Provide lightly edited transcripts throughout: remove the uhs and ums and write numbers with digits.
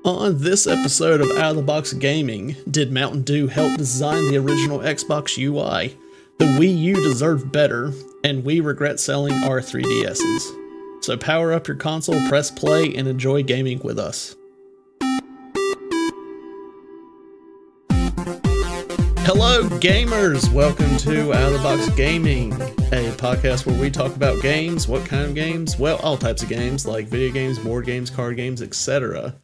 On this episode of Out of the Box Gaming, did Mountain Dew help design the original Xbox UI? The Wii U deserved better, and we regret selling our 3DSs. So power up your console, press play, and enjoy gaming with us. Hello, gamers! Welcome to Out of the Box Gaming, a podcast where we talk about games. What kind of games? Well, all types of games, like video games, board games, card games, etc.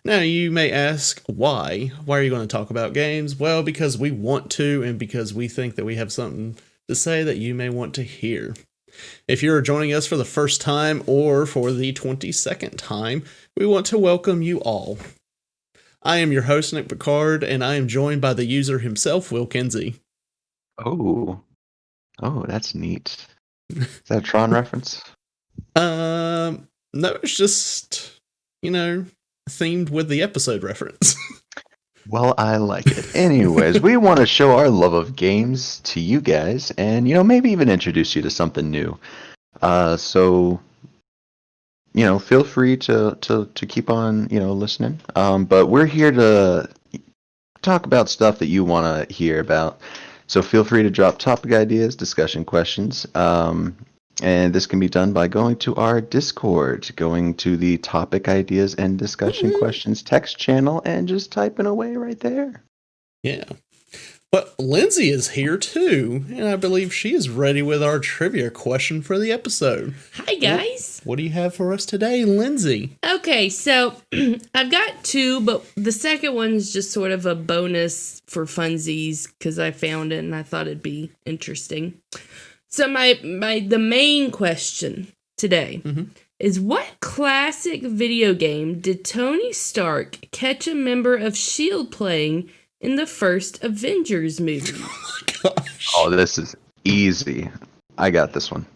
Now, you may ask, why? Why are you going to talk about games? Well, because we want to, and because we think that we have something to say that you may want to hear. If you're joining us for the first time or for the 22nd time, we want to welcome you all. I am your host, Nick Picard, and I am joined by the user himself, Will Kinsey. Oh, that's neat. Is that a Tron reference? No, it's just, themed with the episode reference. Well, I like it. Anyways, we want to show our love of games to you guys and, maybe even introduce you to something new. So, feel free to keep on, listening. But we're here to talk about stuff that you want to hear about. So feel free to drop topic ideas, discussion questions. And this can be done by going to our Discord, going to the topic ideas and discussion questions text channel, and just typing away right there. Yeah. But Lindsay is here too, and I believe she is ready with our trivia question for the episode. Hi, guys. What do you have for us today, Lindsay? Okay, so I've got two, but the second one's just sort of a bonus for funsies because I found it and I thought it'd be interesting. So the main question today is, what classic video game did Tony Stark catch a member of S.H.I.E.L.D. playing in the first Avengers movie? Oh my gosh. Oh, this is easy. I got this one.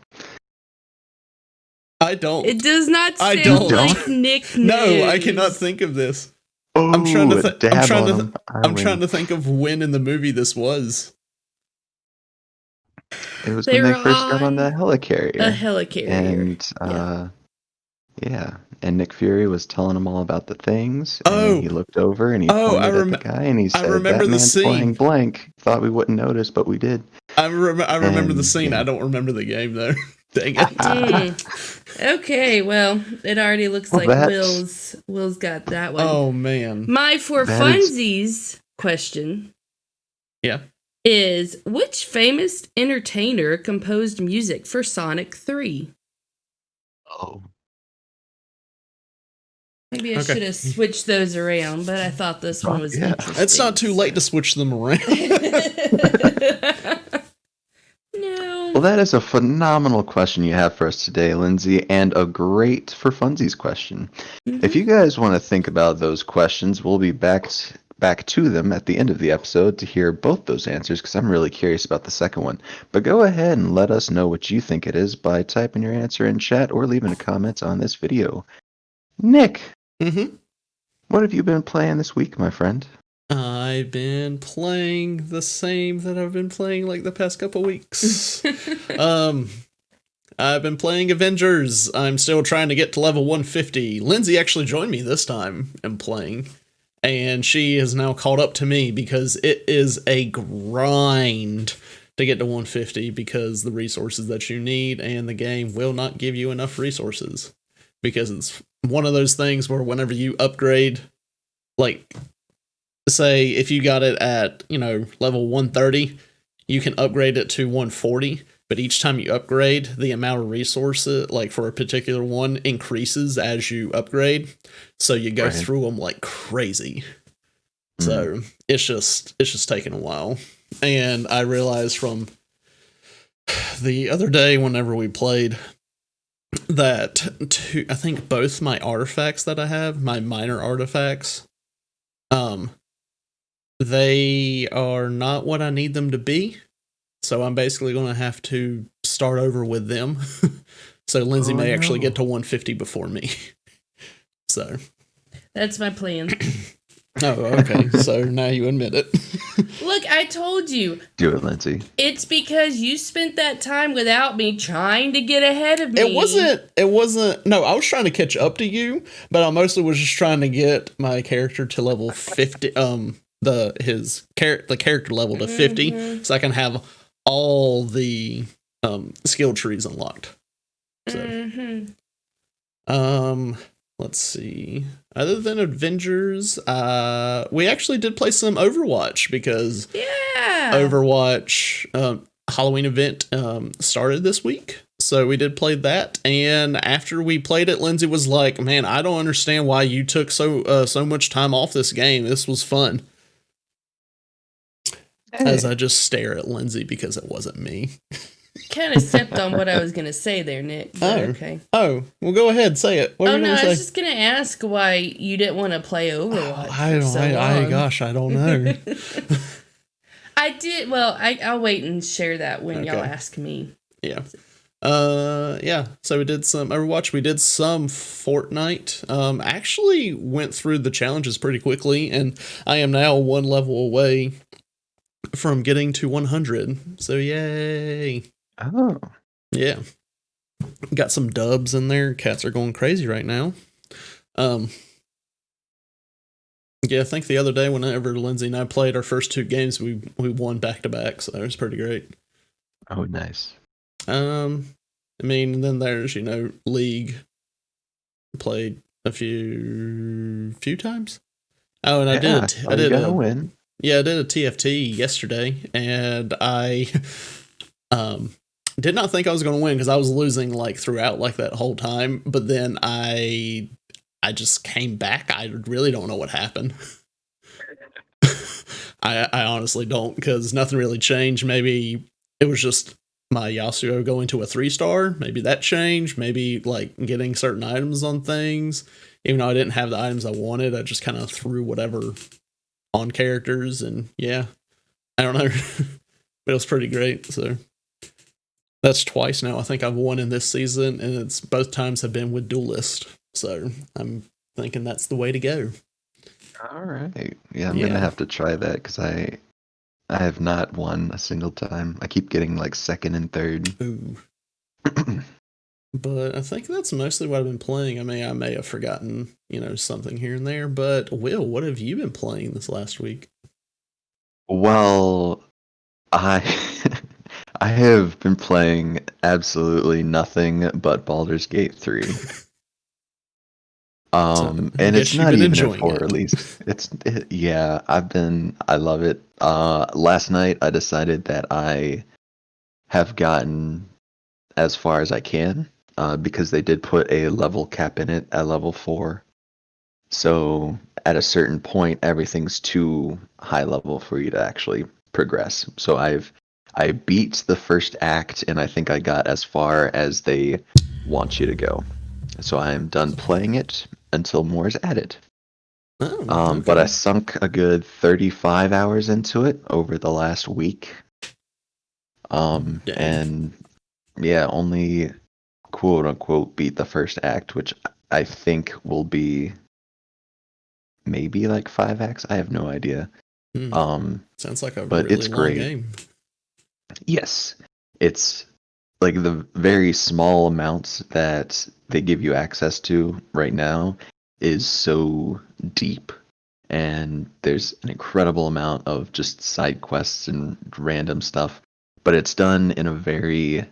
I don't. It does not sound don't. like Nick knows. No, I cannot think of this. Oh, I'm trying to I'm trying to think of when in the movie this was. It was They when they were first got on on the helicarrier. A helicarrier. And yeah, and Nick Fury was telling him all about the things. Oh. And he looked over and he pointed at the guy and he said, remember "That the man's scene. playing blank. Thought we wouldn't notice, but we did." I remember the And, scene. yeah. I don't remember the game though. Dang it. Okay, well, it already looks Well, like that's- Will's got that one. Oh man. My for That is- funsies question Yeah. is, which famous entertainer composed music for Sonic 3? Oh, Maybe I Okay. should have switched those around, but I thought this one was Yeah. interesting. It's not too late to switch them around. No. well, that is a phenomenal question you have for us today, Lindsay, and a great for funsies question. If you guys want to think about those questions, we'll be back to them at the end of the episode to hear both those answers, because I'm really curious about the second one. But go ahead and let us know what you think it is by typing your answer in chat or leaving a comment on this video. Nick, what have you been playing this week, my friend? I've been playing the same that I've been playing like the past couple weeks. I've been playing Avengers. I'm still trying to get to level 150. Lindsay actually joined me this time in playing, and she is now caught up to me because it is a grind to get to 150 because the resources that you need and the game will not give you enough resources, because it's one of those things where whenever you upgrade, like, say if you got it at, level 130, you can upgrade it to 140, but each time you upgrade, the amount of resources, like for a particular one, increases as you upgrade. So you go through them like crazy. So it's just taking a while. And I realized from the other day whenever we played that I think both my artifacts that I have, my minor artifacts, they are not what I need them to be. So I'm basically going to have to start over with them. So Lindsay may actually get to 150 before me. So That's my plan. Oh, okay. So now you admit it. Look, I told you. Do it, Lindsay. It's because you spent that time without me trying to get ahead of me. It wasn't, no, I was trying to catch up to you, but I mostly was just trying to get my character to level 50, the character level to 50, so I can have all the, skill trees unlocked. So, let's see. Other than Avengers, we actually did play some Overwatch because Overwatch Halloween event started this week. So we did play that, and after we played it, Lindsay was like, "Man, I don't understand why you took so much time off this game. This was fun." As I just stare at Lindsay because it wasn't me. Kind of stepped on what I was going to say there, Nick. Okay. Oh, well, go ahead, say it. What I say? was just going to ask why you didn't want to play Overwatch. Gosh, I don't know. I did. Well, I'll wait and share that when y'all ask me. Yeah. Yeah. So we did some Overwatch. We did some Fortnite. Actually went through the challenges pretty quickly, and I am now one level away from getting to 100. So yay. Oh. Yeah. Got some dubs in there. Cats are going crazy right now. Yeah, I think the other day whenever Lindsay and I played our first two games, we won back to back, so it was pretty great. Oh, nice. I mean, then there's, League. Played a few times. Oh, and I did a win. Yeah, I did a TFT yesterday, and I did not think I was going to win because I was losing throughout that whole time. But then I just came back. I really don't know what happened. I honestly don't, because nothing really changed. Maybe it was just my Yasuo going to a 3-star. Maybe that changed. Maybe getting certain items on things. Even though I didn't have the items I wanted, I just kind of threw whatever on characters, and yeah, I don't know. But it was pretty great. So that's twice now I think I've won in this season, and it's both times have been with Duelist. So I'm thinking that's the way to go. All right. Yeah, I'm gonna have to try that because I have not won a single time. I keep getting second and third. Ooh. But I think that's mostly what I've been playing. I mean, I may have forgotten, something here and there. But Will, what have you been playing this last week? Well, I have been playing absolutely nothing but Baldur's Gate 3. And it's not even a 4 release. I love it. Last night I decided that I have gotten as far as I can, because they did put a level cap in it at level 4. So at a certain point, everything's too high level for you to actually progress. So I beat the first act, and I think I got as far as they want you to go. So I am done playing it until more is added. Oh, okay. But I sunk a good 35 hours into it over the last week. And yeah, only quote unquote beat the first act, which I think will be maybe 5 acts. I have no idea. Sounds like a but really it's long great. game. Yes, it's the very small amounts that they give you access to right now is so deep, and there's an incredible amount of just side quests and random stuff, but it's done in a very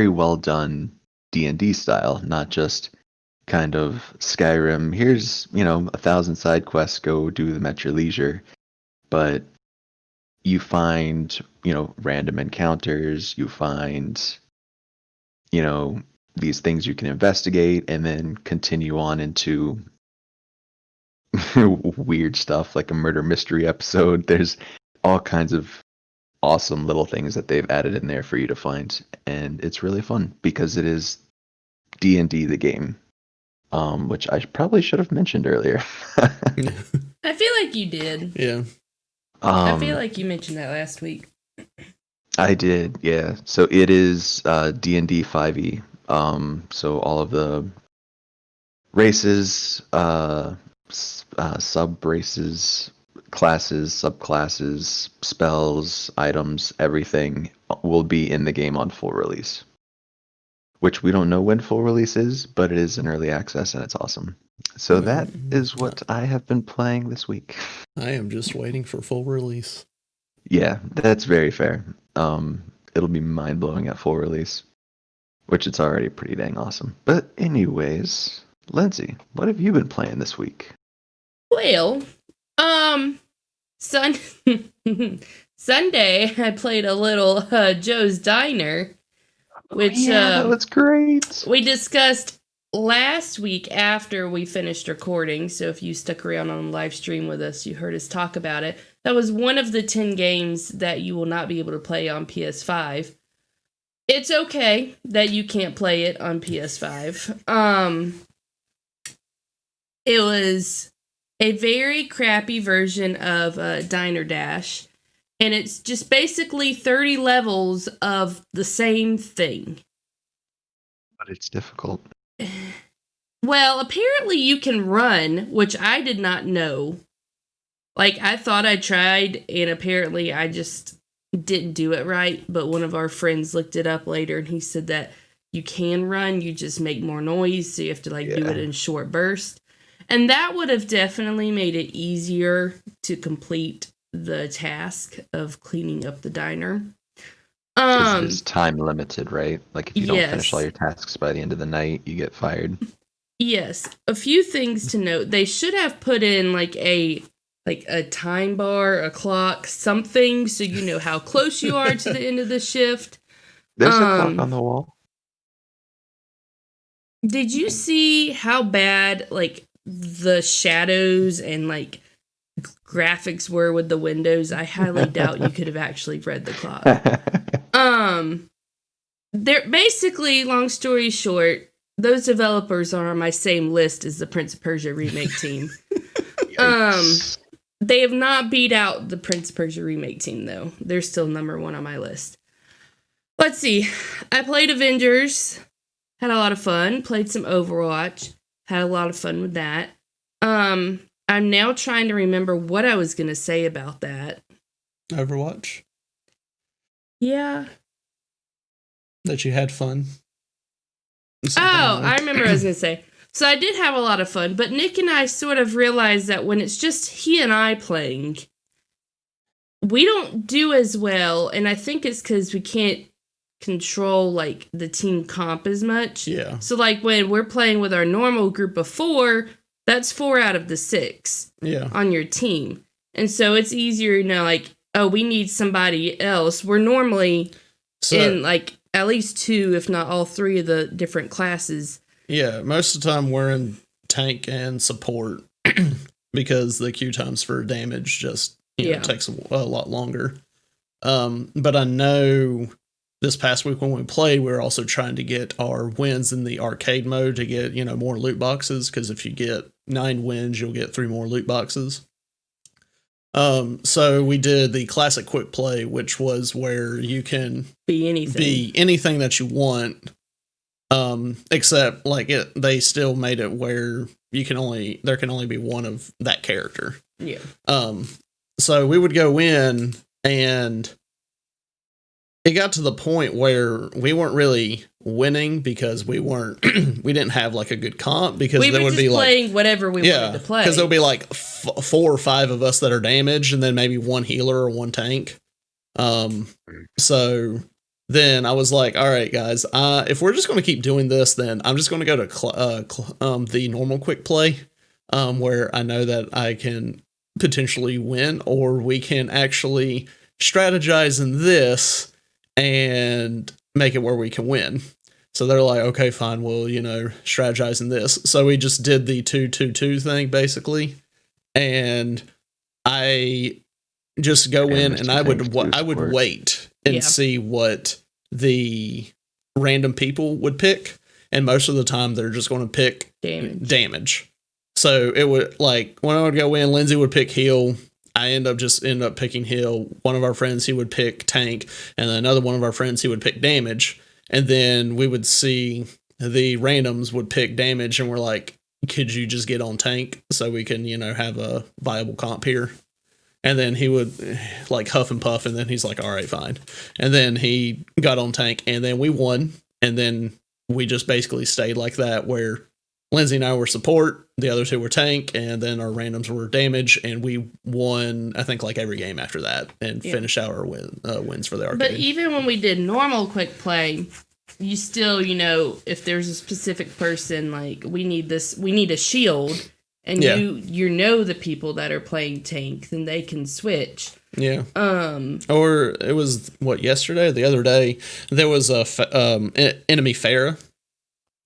well done D&D style, not just kind of Skyrim, here's 1,000 side quests, go do them at your leisure. But you find random encounters, you find these things you can investigate, and then continue on into weird stuff like a murder mystery episode. There's all kinds of awesome little things that they've added in there for you to find, and it's really fun because it is D&D the game, which I probably should have mentioned earlier. I feel like you did. Yeah. I feel like you mentioned that last week. I did, yeah. So it is D&D 5e. So all of the races, sub races, classes, subclasses, spells, items, everything will be in the game on full release. Which we don't know when full release is, but it is in early access and it's awesome. So that is what I have been playing this week. I am just waiting for full release. Yeah, that's very fair. It'll be mind blowing at full release, which it's already pretty dang awesome. But anyways, Lindsay, what have you been playing this week? Well, Sun- Sunday I played a little Joe's Diner, which that was great. we discussed last week after we finished recording. So if you stuck around on the live stream with us, you heard us talk about it. That was one of the 10 games that you will not be able to play on PS5. It's okay that you can't play it on PS5. It was a very crappy version of Diner Dash, and it's just basically 30 levels of the same thing. But it's difficult. Well, apparently you can run, which I did not know. Like, I thought I tried, and apparently I just didn't do it right, but one of our friends looked it up later, and he said that you can run, you just make more noise, so you have to, do it in short bursts. And that would have definitely made it easier to complete the task of cleaning up the diner. It is time limited, right? Like if you don't finish all your tasks by the end of the night, you get fired. Yes. A few things to note. They should have put in a time bar, a clock, something, so you know how close you are to the end of the shift. There's a clock on the wall. Did you see how bad the shadows and graphics were with the windows? I highly doubt you could have actually read the clock. They're basically, long story short, those developers are on my same list as the Prince of Persia remake team. They have not beat out the Prince of Persia remake team, though. They're still number one on my list. Let's see. I played Avengers. Had a lot of fun. Played some Overwatch. Had a lot of fun with that. I'm now trying to remember what I was going to say about that. Overwatch? Yeah. That you had fun? I remember what I was going to say. So I did have a lot of fun, but Nick and I sort of realized that when it's just he and I playing, we don't do as well, and I think it's because we can't control the team comp as much. Yeah. So when we're playing with our normal group of 4, that's 4 out of the 6 on your team. And so it's easier, we need somebody else. We're normally in at least 2, if not all 3 of the different classes. Yeah, most of the time we're in tank and support because the queue times for damage just takes a lot longer. But I know this past week when we played, we were also trying to get our wins in the arcade mode to get, more loot boxes, because if you get 9 wins, you'll get 3 more loot boxes. So we did the classic quick play, which was where you can be anything that you want. Except they still made it where there can only be one of that character. Yeah. So we would go in, and it got to the point where we weren't really winning because we didn't have a good comp, because we would be playing whatever we wanted to play. Because there'll be 4 or 5 of us that are damaged, and then maybe 1 healer or 1 tank. So then I was like, all right, guys, if we're just going to keep doing this, then I'm just going to go to the normal quick play, where I know that I can potentially win, or we can actually strategize in this and make it where we can win. So they're like, okay, fine, we'll, strategize in this. So we just did the 2-2-2 thing, basically. And I just go in, and I would wait and see what the random people would pick, and most of the time they're just going to pick damage. So it would when I would go in, Lindsay would pick heal. I end up picking heal. One of our friends, he would pick tank, and then another one of our friends, he would pick damage. And then we would see the randoms would pick damage, and we're like, could you just get on tank so we can, have a viable comp here? And then he would like huff and puff, and then he's like, all right, fine. And then he got on tank, and then we won. And then we just basically stayed like that, where Lindsay and I were support, the other two were tank, and then our randoms were damage, and we won, I think, like every game after that, and finished out our wins for the arcade. But even when we did normal quick play, you still, if there's a specific person, like, we need a shield, and you know the people that are playing tank, then they can switch. Yeah. Or it was, yesterday or the other day, there was a enemy Pharah,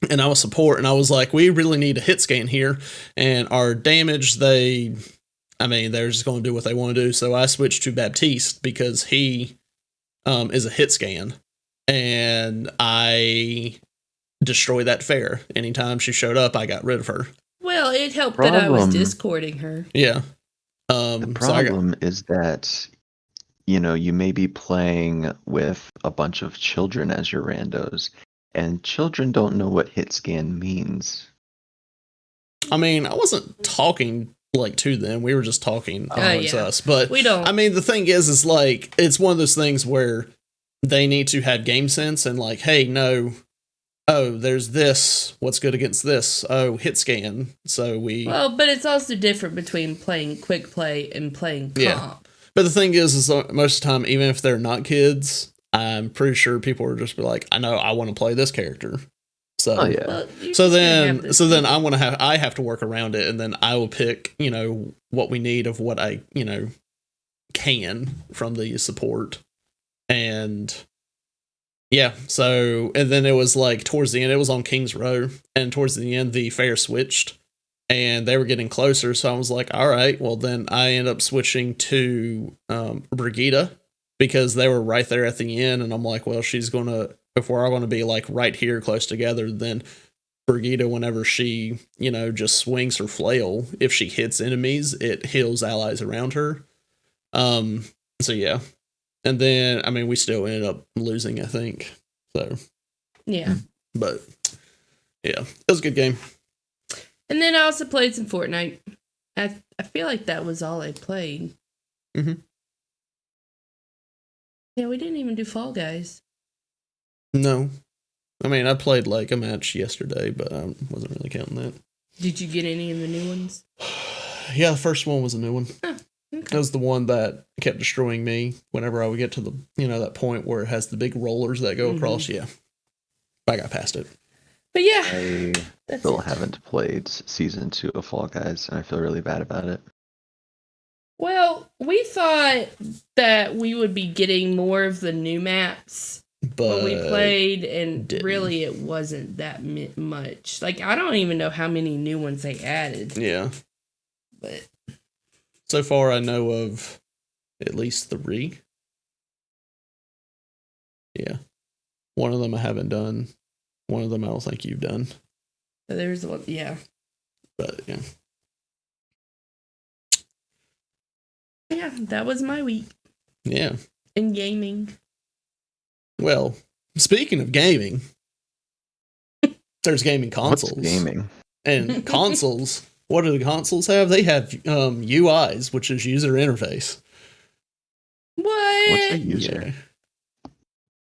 and I was support, and I was like, we really need a hit scan here, and our damage, they're just going to do what they want to do, so I switched to Baptiste, because he is a hit scan, and I destroyed that Pharah. Anytime she showed up, I got rid of her. Well, it helped that I was discording her. Yeah. The problem is that, you may be playing with a bunch of children as your randos, and children don't know what hit scan means. I wasn't talking to them. We were just talking amongst us. But we don't. The thing is like, it's one of those things where they need to have game sense and like, hey, no, oh, there's this. What's good against this? Oh, hit scan. So well, but it's also different between playing quick play and playing comp. Yeah. But the thing is most of the time, even if they're not kids, I'm pretty sure people are just be like, I know I want to play this character. So, well, so then I have to work around it, and then I will pick, what we need of what I, can from the support. And yeah, so, and then it was like towards the end, it was on King's Row, and towards the end, the fair switched, and they were getting closer, so I was like, all right, well, then I end up switching to Brigitte, because they were right there at the end, and I'm like, well, if we're all going to be like right here close together, then Brigitte, whenever she, just swings her flail, if she hits enemies, it heals allies around her. So yeah. And then, we still ended up losing, I think. So. Yeah. But, yeah, it was a good game. And then I also played some Fortnite. I feel like that was all I played. Mm-hmm. Yeah, we didn't even do Fall Guys. No. I played like a match yesterday, but I wasn't really counting that. Did you get any of the new ones? Yeah, the first one was a new one. Oh, okay. That was the one that kept destroying me whenever I would get to the, that point where it has the big rollers that go across. Yeah. I got past it. But yeah. I still haven't played Season 2 of Fall Guys, and I feel really bad about it. Well, we thought that we would be getting more of the new maps when we played, and really it wasn't that much. Like, I don't even know how many new ones they added. Yeah. But so far I know of at least 3. Yeah. One of them I haven't done. One of them I don't think you've done. There's one, yeah. But yeah. Yeah, that was my week. Yeah. In gaming. Well, speaking of gaming, there's gaming consoles. What's gaming? And consoles, what do the consoles have? They have UIs, which is user interface. What? What's a user? Yeah.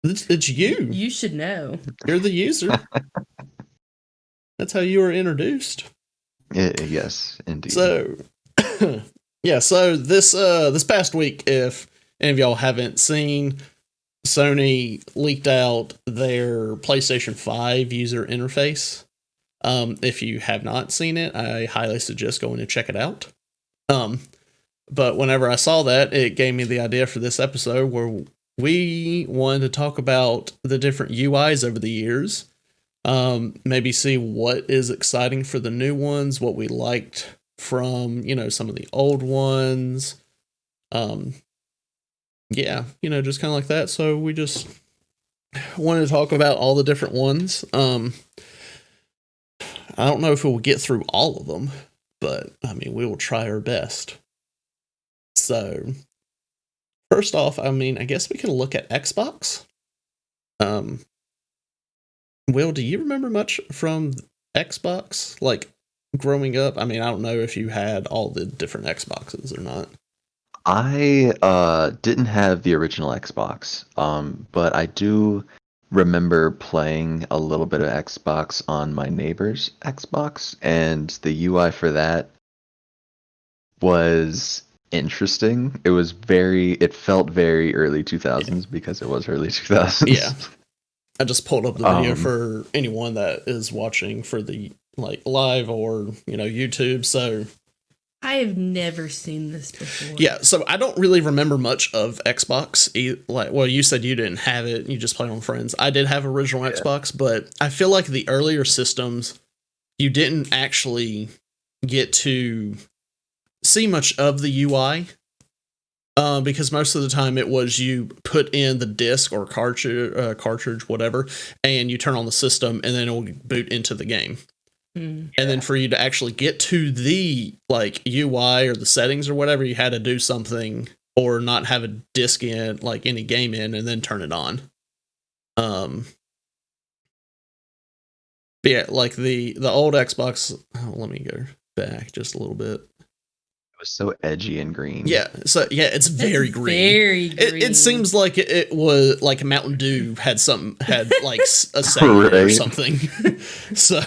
It's you. You should know. You're the user. That's how you were introduced. Yes, indeed. So, yeah. So this past week, if any of y'all haven't seen, Sony leaked out their PlayStation 5 user interface. If you have not seen it, I highly suggest going to check it out. But whenever I saw that, it gave me the idea for this episode where we wanted to talk about the different UIs over the years. Maybe see what is exciting for the new ones, what we liked from, some of the old ones. Yeah, just kind of like that. So we just wanted to talk about all the different ones. I don't know if we'll get through all of them, but we will try our best. So first off, I guess we can look at Xbox. Will, do you remember much from Xbox? Like growing up? I mean, I don't know if you had all the different Xboxes or not. I didn't have the original Xbox, but I do remember playing a little bit of Xbox on my neighbor's Xbox, and the UI for that was interesting. It felt very early 2000s because it was early 2000s. Yeah. I just pulled up the video Um, for anyone that is watching for the like live or, YouTube. So I have never seen this before. yeah, so I don't really remember much of Xbox. Like, well, you said you didn't have it; you just played on friends. I did have original Xbox, but I feel like the earlier systems, you didn't actually get to see much of the UI, because most of the time it was you put in the disc or cartridge, whatever, and you turn on the system, and then it will boot into the game. And then for you to actually get to the like UI or the settings or whatever, you had to do something or not have a disc in, like any game in, and then turn it on. But yeah, like the old Xbox. Oh, let me go back just a little bit. It was so edgy and green. Yeah, so yeah, it's very green. Very green. It seems like it was like Mountain Dew had like a say in it or Right. something. So,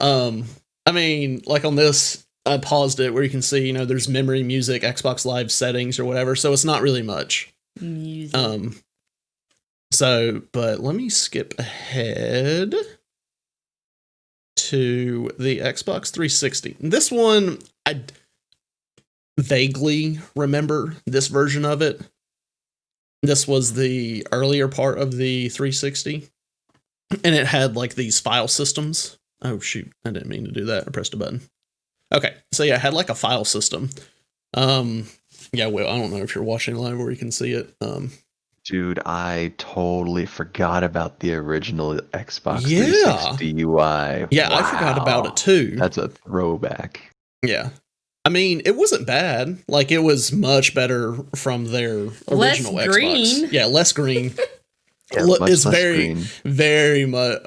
I mean, like on this, I paused it where you can see, there's memory, music, Xbox Live settings or whatever. So it's not really much. Music. So, but let me skip ahead to the Xbox 360. This one, I vaguely remember this version of it. This was the earlier part of the 360, and it had like these file systems. Oh shoot, I didn't mean to do that. I pressed a button. Okay, so yeah, it had like a file system. Yeah, well, I don't know if you're watching live where you can see it. Dude, I totally forgot about the original Xbox Yeah. 360 UI. Yeah, I forgot about Wow. it too. That's a throwback. Yeah. I mean, it wasn't bad. Like, it was much better from their Less original Xbox. green. Yeah, less green. Yeah, Look, much it's less very, green. very much,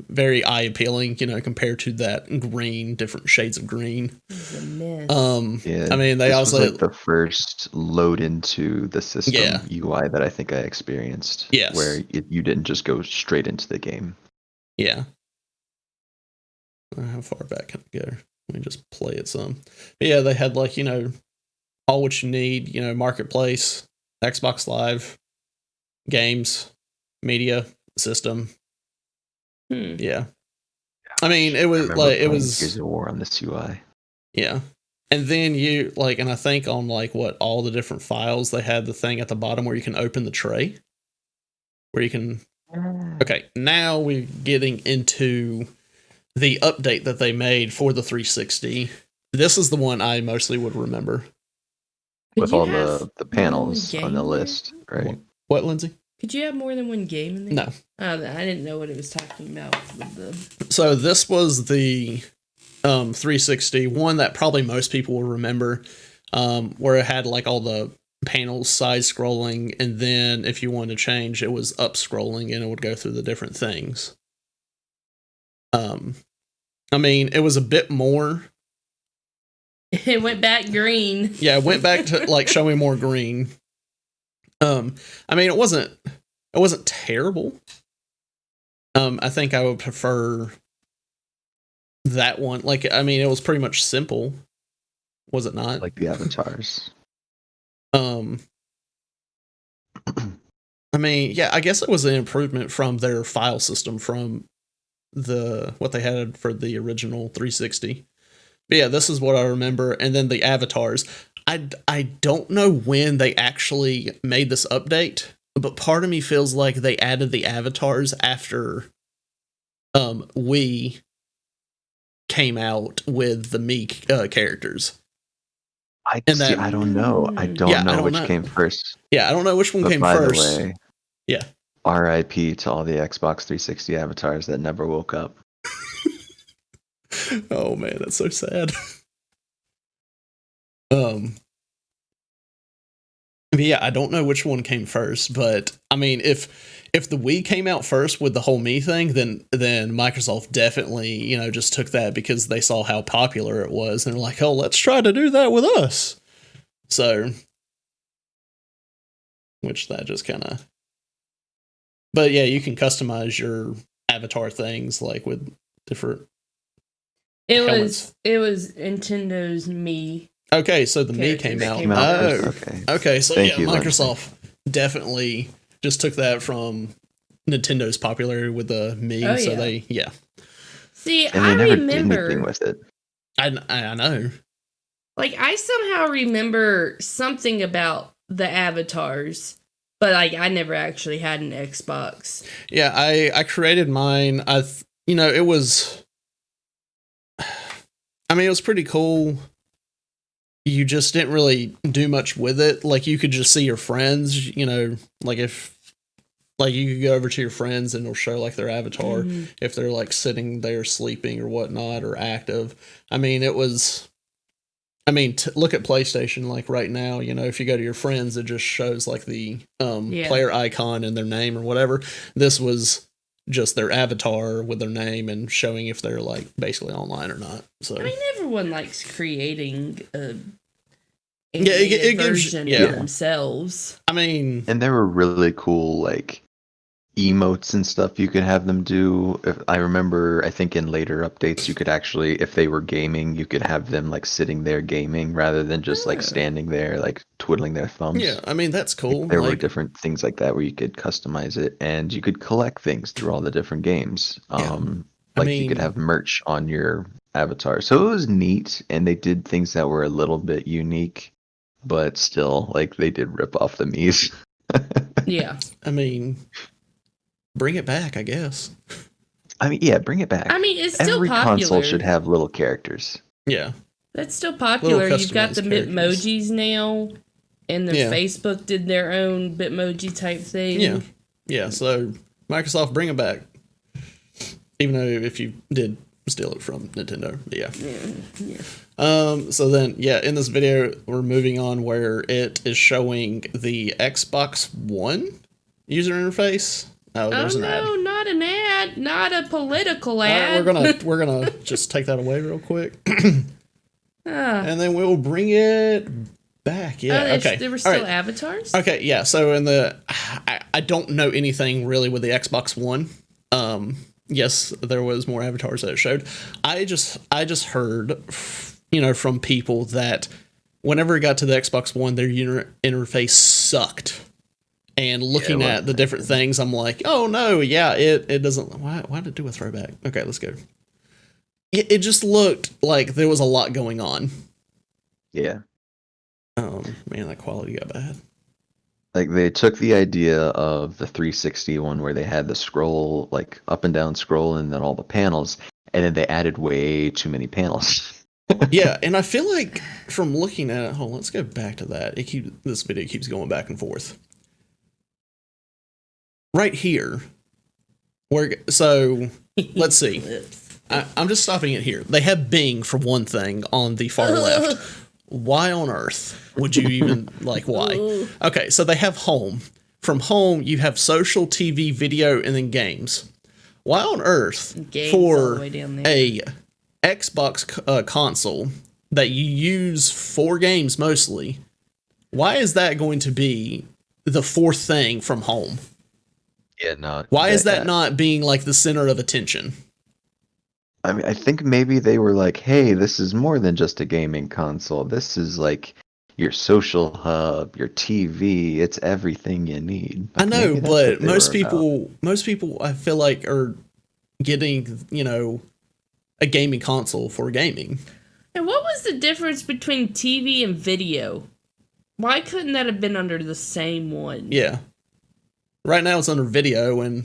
very eye appealing. Compared to that green, different shades of green. It's a mess. Yeah, I mean, they this also was like the first load into the system Yeah. UI that I think I experienced. Yes. Where you didn't just go straight into the game. Yeah. How far back can I go? Let me just play it some. But yeah, they had like, all what you need, Marketplace, Xbox Live, games, media, system. Yeah. I mean, it I was remember like, it playing was, Gears of War on this UI. yeah. And then and I think on like what, all the different files, they had the thing at the bottom where you can open the tray. Where you can, okay, now we're getting into the update that they made for the 360. This is the one I mostly would remember. With you all have the more panels than one on the game there? list, right? What, Lindsay? Could you have more than one game in there? No. Oh, I didn't know what it was talking about with the. So this was the 360 one that probably most people will remember, where it had like all the panels side scrolling, and then if you wanted to change, it was up scrolling and it would go through the different things. I mean, it was a bit more. It went back green. Yeah, it went back to like showing more green. I mean, it wasn't terrible. I think I would prefer that one. Like, I mean, it was pretty much simple, was it not? Like the avatars. I mean, yeah, I guess it was an improvement from their file system from what they had for the original 360. But yeah, this is what I remember. And then the avatars. I don't know when they actually made this update, but part of me feels like they added the avatars after Wii came out with the Mii characters. I that- don't know. I don't Yeah, I know don't which know. came first. Yeah, I don't know which one But came by first. the way, Yeah. RIP to all the Xbox 360 avatars that never woke up. Oh man, that's so sad. Yeah, I don't know which one came first, but I mean, if the Wii came out first with the whole Me thing, then Microsoft definitely, just took that because they saw how popular it was and they're like, "Oh, let's try to do that with us." So, which that just kind of. But yeah, you can customize your avatar things like with different helmets. It was Nintendo's Me. Okay, so the Me came Characters out. came out first, okay. Okay, so Thank yeah, you, Lindsay. Microsoft definitely just took that from Nintendo's popularity with the Me. Oh, So yeah. they, yeah, See, And they I never did anything remember, with it. I know. like, I somehow remember something about the avatars, but like, I never actually had an Xbox. Yeah, I created mine. It was. I mean, it was pretty cool. You just didn't really do much with it. Like you could just see your friends. Like if. Like you could go over to your friends and it'll show like their avatar Mhm. if they're like sitting there sleeping or whatnot or active. I mean, it was. I mean, look at PlayStation. Like right now, if you go to your friends, it just shows like the Yeah. player icon and their name or whatever. This was just their avatar with their name and showing if they're like basically online or not. So I mean, everyone likes creating a Yeah, it animated gives- version yeah. of themselves. I mean, And there were really cool like emotes and stuff you could have them do. If I remember, I think in later updates you could actually, if they were gaming, you could have them like sitting there gaming rather than just like Oh. standing there like twiddling their thumbs. yeah, I mean that's cool. There were Like, different things like that where you could customize it and you could collect things through all the different games. Yeah. Like I you could mean- have merch on your avatar. So it was neat and they did things that were a little bit unique, but still like they did rip off the Mii's. Yeah. I mean, bring it back, I guess. I mean, yeah, bring it back. I mean, it's still Every popular. console should have little characters. Yeah, That's still popular. You've got the customized characters. Bitmojis now, and the Yeah. Facebook did their own Bitmoji type thing. yeah, yeah. So Microsoft, bring it back. Even though if you did steal it from Nintendo, but yeah. So then, yeah, in this video, we're moving on where it is showing the Xbox One user interface. Oh, Oh there's an ad. no, not an ad, not a political All right, ad. we're gonna just take that away real quick, Ah. and then we'll bring it back. Yeah, Oh, okay. There were All still right. avatars. Okay, yeah. So in the, I don't know anything really with the Xbox One. Yes, there was more avatars that it showed. I just heard, from people that whenever it got to the Xbox One, their user interface sucked. And looking it at the different things, I'm like, oh no, yeah, it doesn't. Why did it do a throwback? Okay, let's go. It just looked like there was a lot going on. Yeah. Man, that quality got bad. Like they took the idea of the 360 one where they had the scroll, like up and down scroll, and then all the panels, and then they added way too many panels. Yeah, and I feel like from looking at it, hold on, let's go back to that. This video keeps going back and forth. Right here, let's see. I'm just stopping it here. They have Bing for one thing on the far left. Why on earth would you even like why? Okay, so they have home. From home, you have social, TV, video, and then games. Why on earth Games all for the way down there. a Xbox console that you use for games mostly? Why is that going to be the fourth thing from home? Yeah, no. Why is that yeah. not being like the center of attention? I mean, I think maybe they were like, "Hey, this is more than just a gaming console. This is like your social hub, your TV. It's everything you need." I know, Maybe that's but what they most were about. most people, I feel like are getting, a gaming console for gaming. And what was the difference between TV and video? Why couldn't that have been under the same one? Yeah. Right now it's under video, and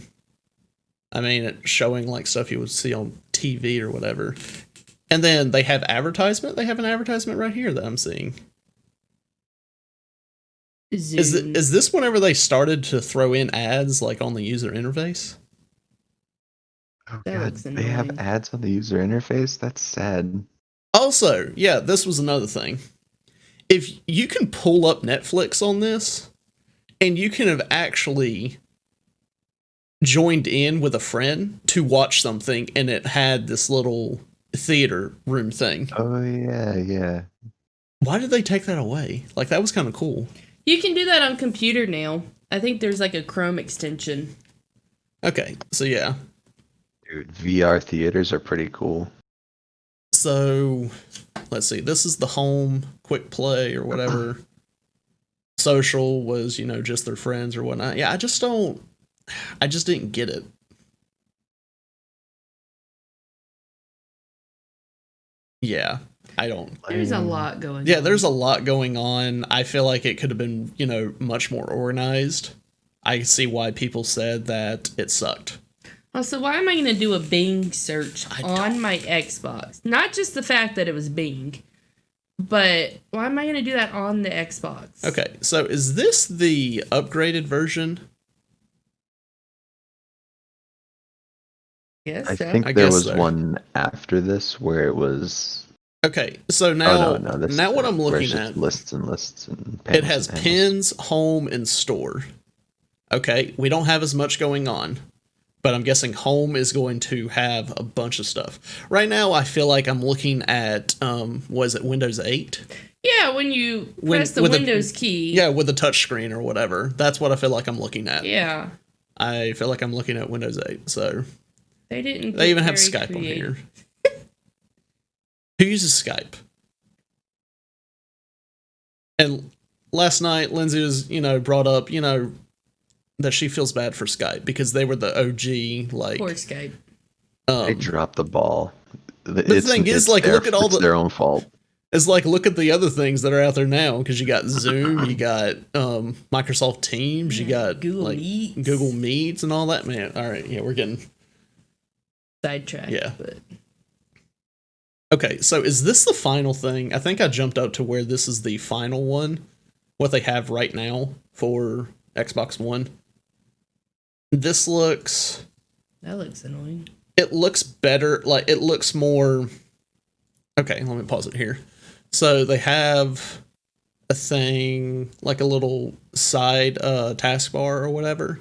I mean, it's showing like stuff you would see on TV or whatever. And then they have advertisement. They have an advertisement right here that I'm seeing. Zoom. Is this whenever they started to throw in ads like on the user interface? Oh That god, looks they have annoying. ads on the user interface. That's sad. Also, yeah, this was another thing. if you can pull up Netflix on this, and you can have actually joined in with a friend to watch something, and it had this little theater room thing. Oh yeah, yeah. Why did they take that away? Like, that was kind of cool. You can do that on computer now. I think there's like a Chrome extension. Okay, so yeah. Dude, VR theaters are pretty cool. So, let's see. This is the home, quick play, or whatever. Social was, just their friends or whatnot. Yeah, I just didn't get it. Yeah, I don't. There's a lot going on. Yeah, there's a lot going on. I feel like it could have been, much more organized. I see why people said that it sucked. Oh, so why am I going to do a Bing search on my Xbox? Not just the fact that it was Bing, but why am I going to do that on the Xbox? Okay, so is this the upgraded version? Yes, I so. think I there guess was so. one after this where it was. Okay, so now, Oh no, that's now what I'm where looking it's just at, lists and lists and it panels has and panels. pins, home, and store. Okay, we don't have as much going on, but I'm guessing home is going to have a bunch of stuff. Right now, I feel like I'm looking at, was it Windows 8? Yeah, when you press the with Windows key. Yeah, with the touch screen or whatever. That's what I feel like I'm looking at. Yeah. I feel like I'm looking at Windows 8, so They didn't. they even have very Skype creative. on here. Who uses Skype? And last night, Lindsay was, brought up, that she feels bad for Skype because they were the OG, like. Poor Skype. They dropped the ball. The thing is, like, look at all it's the. their own fault. It's like, look at the other things that are out there now, because you got Zoom, you got Microsoft Teams, you got Google Meets. Google Meets and all that. Man, all right, yeah, we're getting Sidetracked. Yeah. But okay. So is this the final thing? I think I jumped up to where this is the final one, what they have right now for Xbox One. This looks. that looks annoying. It looks better. Like, it looks more. Okay, let me pause it here. So they have a thing, like a little side taskbar or whatever,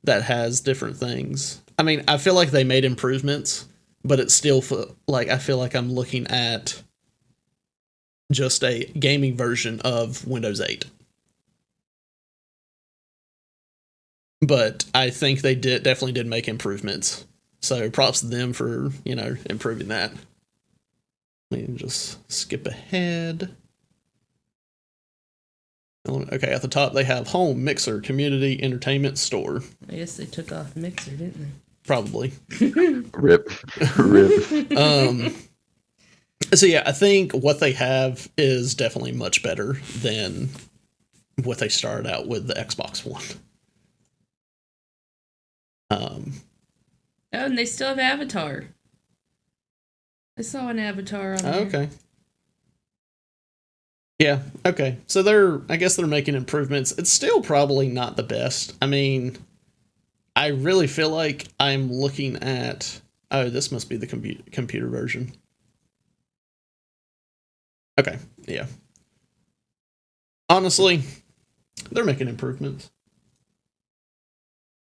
that has different things. I mean, I feel like they made improvements, but it's still like, I feel like I'm looking at just a gaming version of Windows 8. But I think they definitely did make improvements. So props to them for, improving that. Let me just skip ahead. Okay, at the top they have home, mixer, community, entertainment, store. I guess they took off Mixer, didn't they? Probably. Rip. Rip. So yeah, I think what they have is definitely much better than what they started out with the Xbox One. Oh, and they still have Avatar. I saw an Avatar on there. Okay. Yeah, okay. So I guess they're making improvements. It's still probably not the best. I mean, I really feel like I'm looking at. Oh, this must be the computer version. Okay, yeah. Honestly, they're making improvements.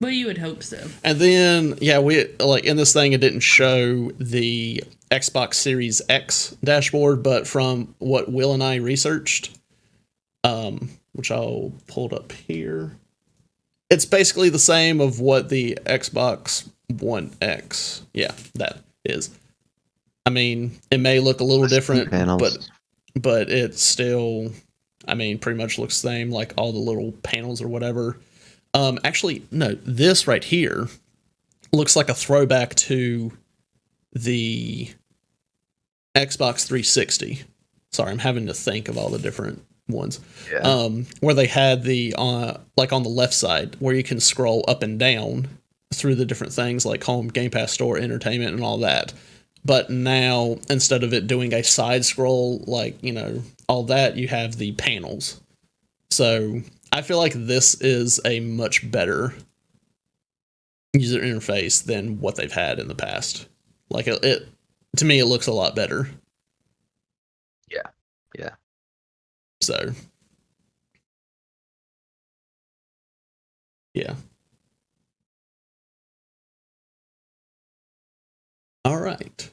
Well, you would hope so. And then, yeah, we like in this thing, it didn't show the Xbox Series X dashboard, but from what Will and I researched, which I'll pull it up here, it's basically the same of what the Xbox One X, yeah, that is. I mean, it may look a little different, but it's still, I mean, pretty much looks the same, like all the little panels or whatever. Actually, no, this right here looks like a throwback to the Xbox 360. Sorry, I'm having to think of all the different ones. Yeah. Where they had the, like on the left side, where you can scroll up and down through the different things like home, Game Pass, store, entertainment, and all that. But now, instead of it doing a side scroll, like, all that, you have the panels. So I feel like this is a much better user interface than what they've had in the past. Like, it to me, it looks a lot better. Yeah. So, yeah. All right.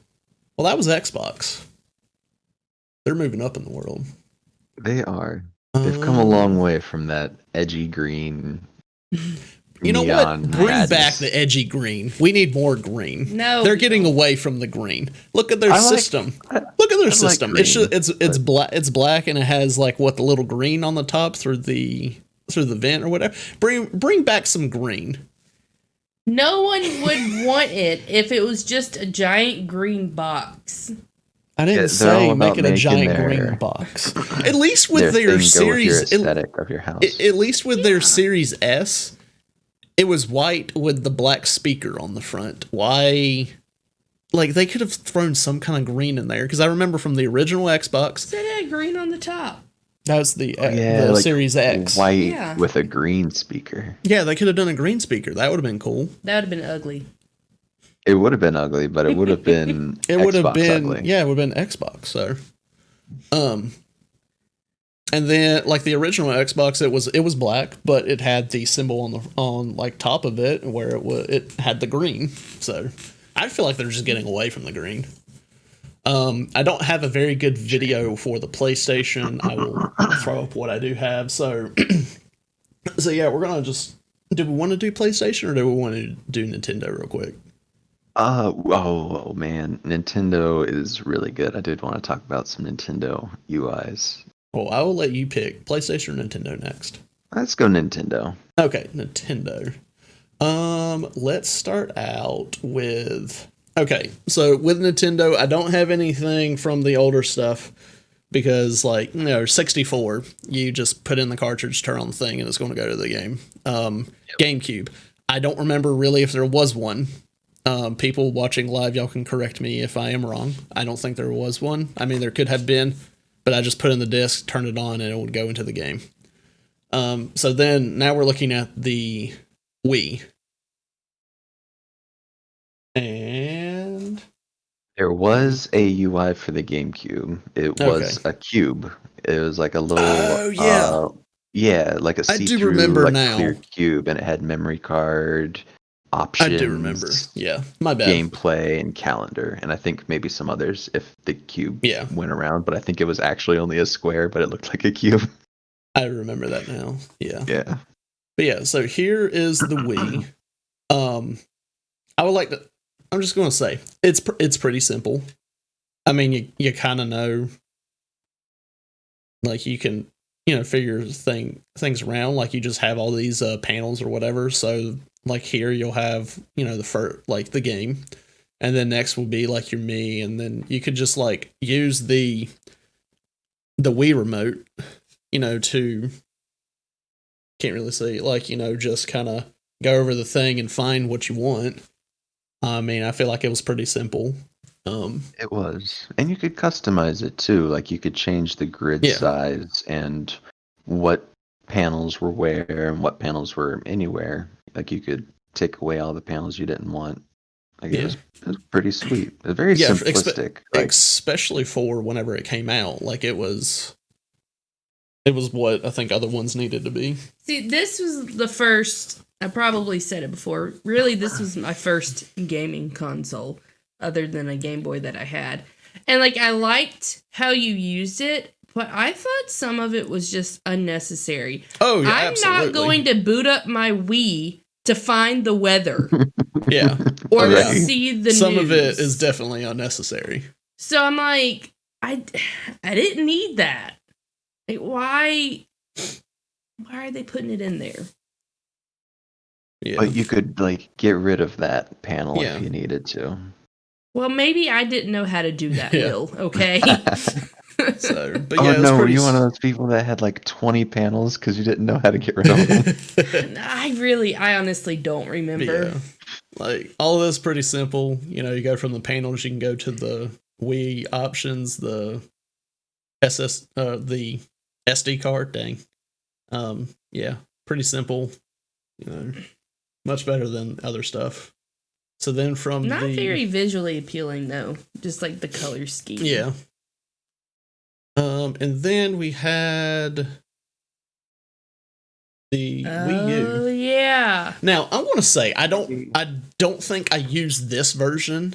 Well, that was Xbox. They're moving up in the world. They are. They've come a long Um, way from that edgy green You know what? neon Bring madness. back the edgy green. We need more green. No, they're we getting don't. away from the green. Look at their I like- system. I- Look at their I like system. green, It's but- black. It's black, and it has like what the little green on the top through the vent or whatever. Bring back some green. No one would want it if it was just a giant green box. I Yeah, didn't they're say all make about it a giant making green their- box. At least with Their their thing go series, with your aesthetic of your house. at least with their Yeah. Series S, it was white with the black speaker on the front. Why? Like, they could have thrown some kind of green in there, because I remember from the original Xbox, Said it had green on the top. that was the like Series X. white Yeah. with a green speaker. Yeah, they could have done a green speaker. That would have been cool. That would have been ugly. It would have been ugly, but it would have been It would have Xbox been ugly. yeah, it would have been Xbox. So, and then like the original Xbox, it was black, but it had the symbol on like top of it where it had the green. So I feel like they're just getting away from the green. I don't have a very good video for the PlayStation. I will throw up what I do have. So, so yeah, we're gonna just. Do we want to do PlayStation or do we want to do Nintendo real quick? Oh man, Nintendo is really good. I did want to talk about some Nintendo UIs. Well, I will let you pick PlayStation or Nintendo next. Let's go Nintendo. Okay, Nintendo. Let's start out with. Okay, so with Nintendo, I don't have anything from the older stuff because, like, 64, you just put in the cartridge, turn on the thing, and it's going to go to the game. GameCube. I don't remember really if there was one. People watching live, y'all can correct me if I am wrong. I don't think there was one. I mean, there could have been, but I just put in the disc, turned it on, and it would go into the game. So then now we're looking at the Wii. And There was a UI for the GameCube. It was a cube. It was like a little Oh, yeah. yeah, like a I do see-through, remember like now. clear cube, and it had memory card options. I do remember. Yeah, my bad. Gameplay and calendar, and I think maybe some others if the cube Yeah. went around, but I think it was actually only a square, but it looked like a cube. I remember that now. Yeah. Yeah. But yeah, so here is the Wii. I would like to. I'm just going to say it's pretty simple. I mean, you kind of know, like you can figure things around. Like you just have all these panels or whatever. So like here you'll have the first like the game, and then next will be like your Mii, and then you could just like use the Wii remote, to can't really say like just kind of go over the thing and find what you want. I mean, I feel like it was pretty simple. It was. And you could customize it too. Like you could change the grid Yeah. size and what panels were where and what panels were anywhere. Like you could take away all the panels you didn't want. Like Yeah. it was pretty sweet. It was very Yeah, simplistic. Like, especially for whenever it came out, like it was what I think other ones needed to be. See, this was the first. I probably said it before. Really, this was my first gaming console, other than a Game Boy that I had. And like, I liked how you used it, but I thought some of it was just unnecessary. Oh yeah, I'm absolutely. not going to boot up my Wii to find the weather Yeah, or to Right. see the some news. of it is definitely unnecessary. So I'm like, I didn't need that. Like, why are they putting it in there? Yeah, but you could like get rid of that panel Yeah. if you needed to. Well, maybe I didn't know how to do that, Yeah. Will, okay? so but Oh yeah, it's no, were pretty. you one of those people that had like 20 panels because you didn't know how to get rid of them? I honestly don't remember. Yeah. Like all of this is pretty simple. You go from the panels, you can go to the Wii options, the the SD card. Dang. Yeah, pretty simple. Much better than other stuff. So then from Not the very visually appealing, though. Just like the color scheme. yeah. And then we had the Wii U. Oh yeah. Now, I want to say I don't think I used this version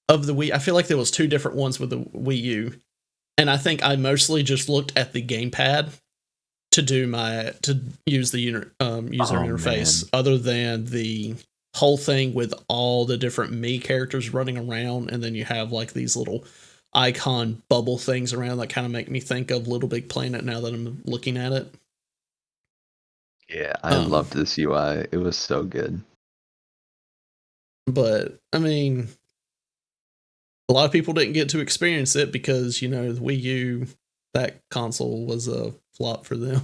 of the Wii. I feel like there was 2 different ones with the Wii U, and I think I mostly just looked at the gamepad to use the user interface, man. other than the whole thing with all the different Mii characters running around, and then you have like these little icon bubble things around that kind of make me think of Little Big Planet now that I'm looking at it. Yeah, I loved this UI. It was so good. But I mean, a lot of people didn't get to experience it because, the Wii U, that console was a flop for them.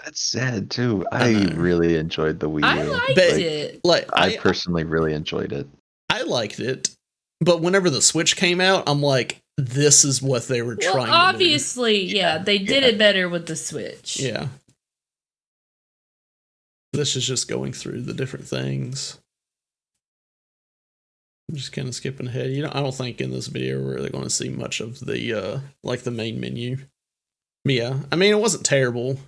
That's sad too. I I know. really enjoyed the Wii U. I liked it. Like I personally really enjoyed it. I liked it, but whenever the Switch came out, I'm like, this is what they were trying to do. Obviously, yeah, they did it better with the Switch. Yeah. This is just going through the different things. I'm just kind of skipping ahead. I don't think in this video we're really going to see much of the like the main menu. But yeah, I mean, it wasn't terrible.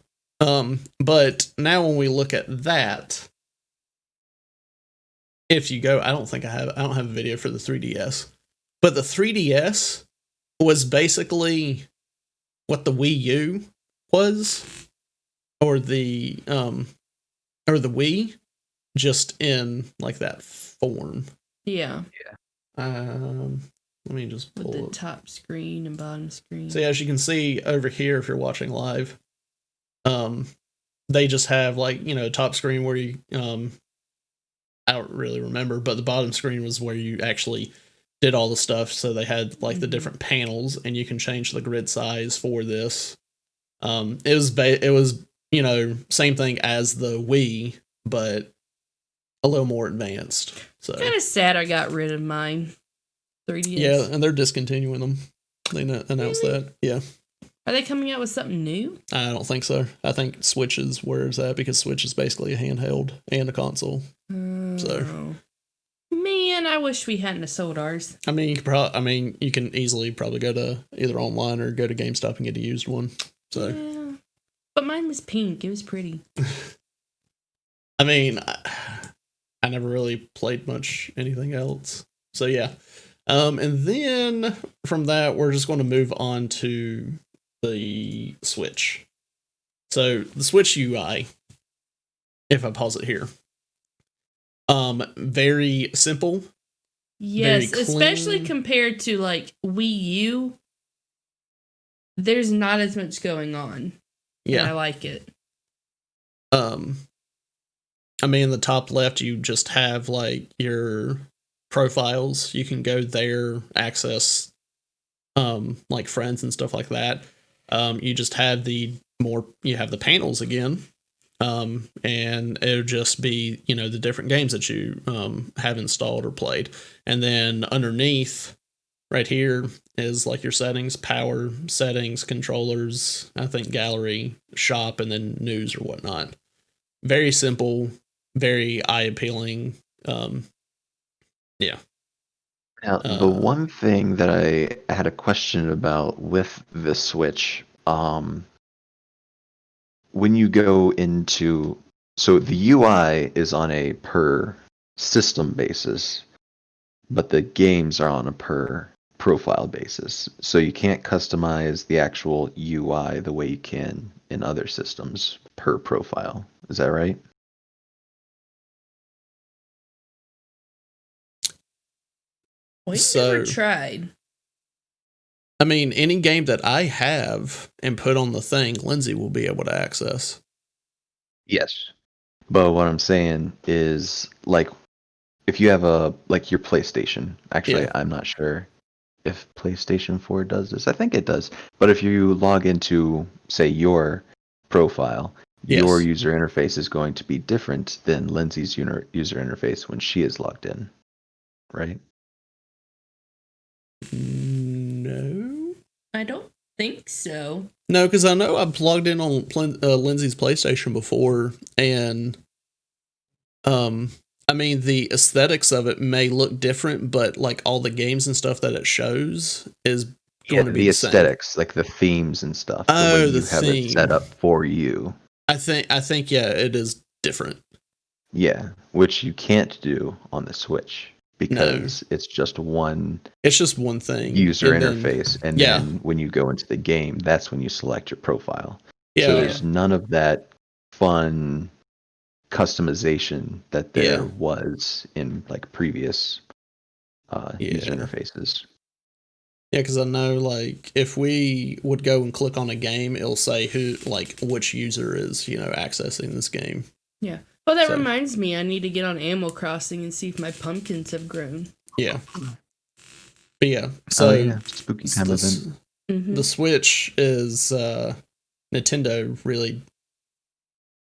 But now when we look at that, if you go, I don't have a video for the 3DS, but the 3DS was basically what the Wii U was, or the Wii, just in like that form. Yeah. Let me just pull with the up. top screen and bottom screen. So as you can see over here, if you're watching live, they just have like, top screen where you, I don't really remember, but the bottom screen was where you actually did all the stuff. So they had like the different panels, and you can change the grid size for this. It was same thing as the Wii, but a little more advanced. So kind of sad I got rid of mine 3DS. Yeah, and they're discontinuing them. They announced that. Yeah. Are they coming out with something new? I don't think so. I think Switch is where it's at, because Switch is basically a handheld and a console. So, man, I wish we hadn't have sold ours. I mean, you can easily probably go to either online or go to GameStop and get a used one. So, yeah. But mine was pink. It was pretty. I mean, I never really played much anything else. So yeah. And then from that, we're just going to move on to the Switch. So the Switch UI, if I pause it here, very simple. Yes, very especially clean. compared to like Wii U. There's not as much going on. Yeah, and I like it. I mean, in the top left, you just have like your profiles. You can go there, access like friends and stuff like that. You just have you have the panels again. And it'll just be, the different games that you have installed or played. And then underneath right here is like your settings, power, settings, controllers, I think gallery, shop, and then news or whatnot. Very simple, very eye appealing. Yeah. Now, the one thing that I had a question about with the Switch, when you go into, so the UI is on a per system basis, but the games are on a per profile basis. So you can't customize the actual UI the way you can in other systems per profile. Is that right? We've never tried. I mean, any game that I have and put on the thing, Lindsay will be able to access. Yes. But what I'm saying is, like, if you have your PlayStation, actually, Yeah. I'm not sure if PlayStation 4 does this. I think it does. But if you log into, say, your profile, your user interface is going to be different than Lindsay's user interface when she is logged in, right? No. I don't think so. No, because I know I've logged in on Lindsay's PlayStation before, and I mean, the aesthetics of it may look different, but like all the games and stuff that it shows is going to be the the same. aesthetics, like the themes and stuff. Oh, the way the you have it theme. set up for you. I think yeah, it is different. Yeah, which you can't do on the Switch because it's just one It's just one thing. user and then- interface, and yeah. then when you go into the game, that's when you select your profile. Yeah. So there's none of that fun customization that there was in like previous user interfaces. Yeah, because I know, like, if we would go and click on a game, it'll say which user is, accessing this game. Yeah. Oh, that reminds me, I need to get on Animal Crossing and see if my pumpkins have grown. Yeah. But yeah, so spooky time event. The Switch is Nintendo really.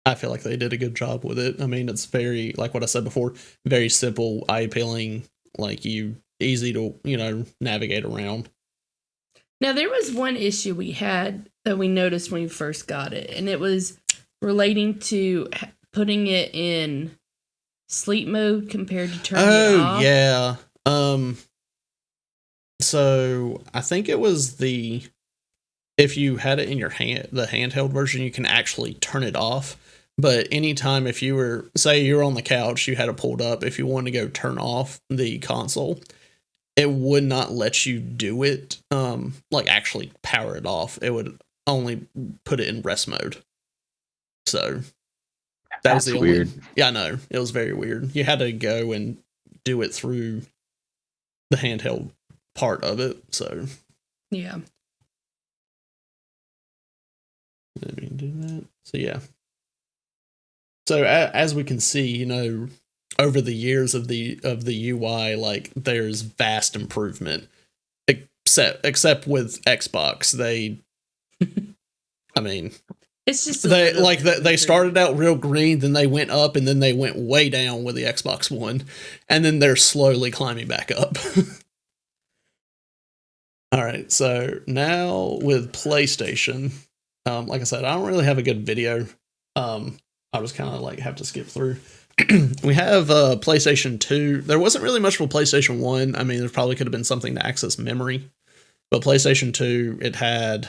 I feel like they did a good job with it. I mean, it's very, like what I said before, very simple, eye appealing, like easy to navigate around. Now there was one issue we had that we noticed when we first got it, and it was relating to putting it in sleep mode compared to turning it off. Oh yeah. So I think it was if you had it in your hand, the handheld version, you can actually turn it off. But anytime if you were, say you're on the couch, you had it pulled up, if you wanted to go turn off the console, it would not let you do it, like actually power it off. It would only put it in rest mode. So That's was the weird. Yeah, I know. It was very weird. You had to go and do it through the handheld part of it. So yeah. Let me do that. So yeah. So as we can see, over the years of the UI, like there's vast improvement. Except with Xbox, I mean, it's just they started out real green, then they went up, and then they went way down with the Xbox One, and then they're slowly climbing back up. All right, so now with PlayStation, like I said, I don't really have a good video. I just kind of like have to skip through. We have PlayStation 2. There wasn't really much for PlayStation 1. I mean, there probably could have been something to access memory. But PlayStation 2, it had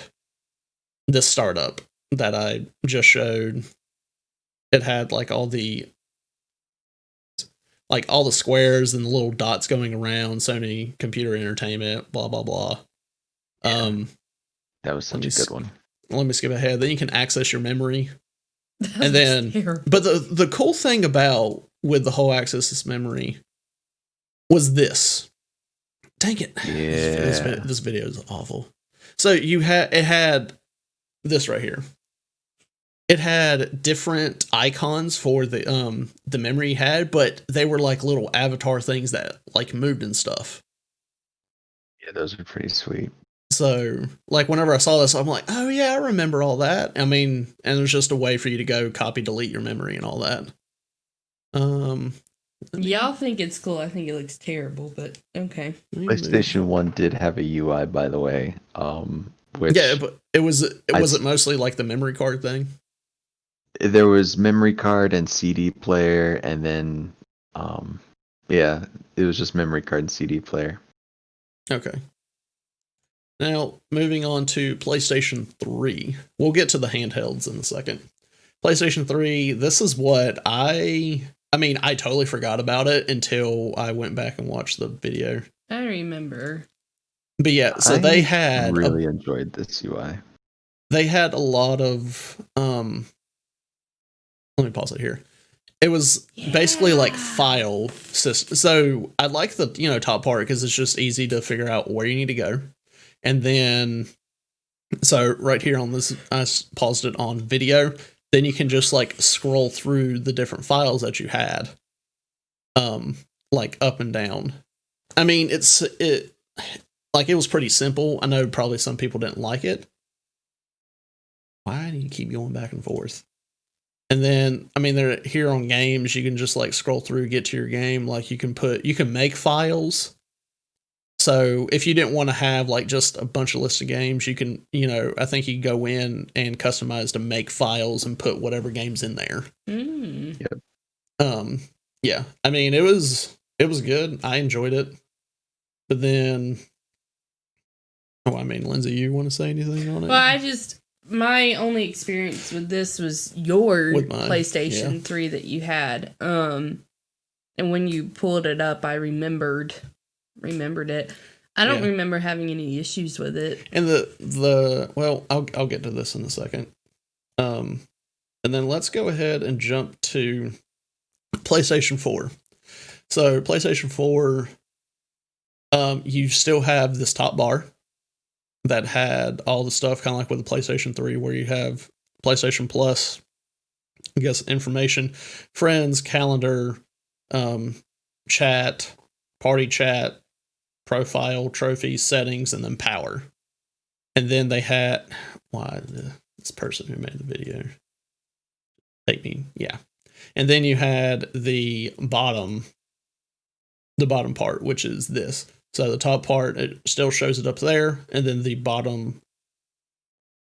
this startup that I just showed. It had like all the squares and the little dots going around, Sony Computer Entertainment, blah, blah, blah. That was such a good one. Let me skip ahead. Then you can access your memory. And then, terrible. but the cool thing with the whole access memory was this. Dang it! Yeah, this video is awful. So it had this right here. It had different icons for the memory you had, but they were like little avatar things that like moved and stuff. Yeah, those are pretty sweet. So, like, whenever I saw this, I'm like, oh, yeah, I remember all that. I mean, and there's just a way for you to go copy, delete your memory and all that. Y'all think it's cool. I think it looks terrible, but okay. PlayStation 1 did have a UI, by the way. Which but it was mostly like the memory card thing? There was memory card and CD player, and then, it was just memory card and CD player. Okay. Now, moving on to PlayStation 3. We'll get to the handhelds in a second. PlayStation 3, this is what I totally forgot about it until I went back and watched the video. I remember. But yeah, so they had... really enjoyed this UI. They had a lot of... let me pause it here. It was basically like file system. So I like the top part because it's just easy to figure out where you need to go. And then, so right here on this, I paused it on video. Then you can just like scroll through the different files that you had, like up and down. I mean, it was pretty simple. I know probably some people didn't like it. Why do you keep going back and forth? And then, I mean, they're here on games. You can just like scroll through, get to your game. Like you can make files. So if you didn't want to have like just a bunch of lists of games, you can, I think you can go in and customize to make files and put whatever games in there. Yep. Yeah. I mean, it was good. I enjoyed it. But then Oh, I mean, Lindsay, you want to say anything on it? Well, my only experience with this was your With mine, PlayStation yeah. 3 that you had. And when you pulled it up, I remembered it. I don't Yeah. remember having any issues with it. And well, I'll get to this in a second. And then let's go ahead and jump to PlayStation 4. So PlayStation 4, you still have this top bar that had all the stuff, kind of like with the PlayStation 3, where you have PlayStation Plus, I guess, information, friends, calendar, chat, party chat, profile, trophies, settings, and then power. And then they had, this person who made the video, yeah. And then you had the bottom part, which is this. So the top part, it still shows it up there, and then the bottom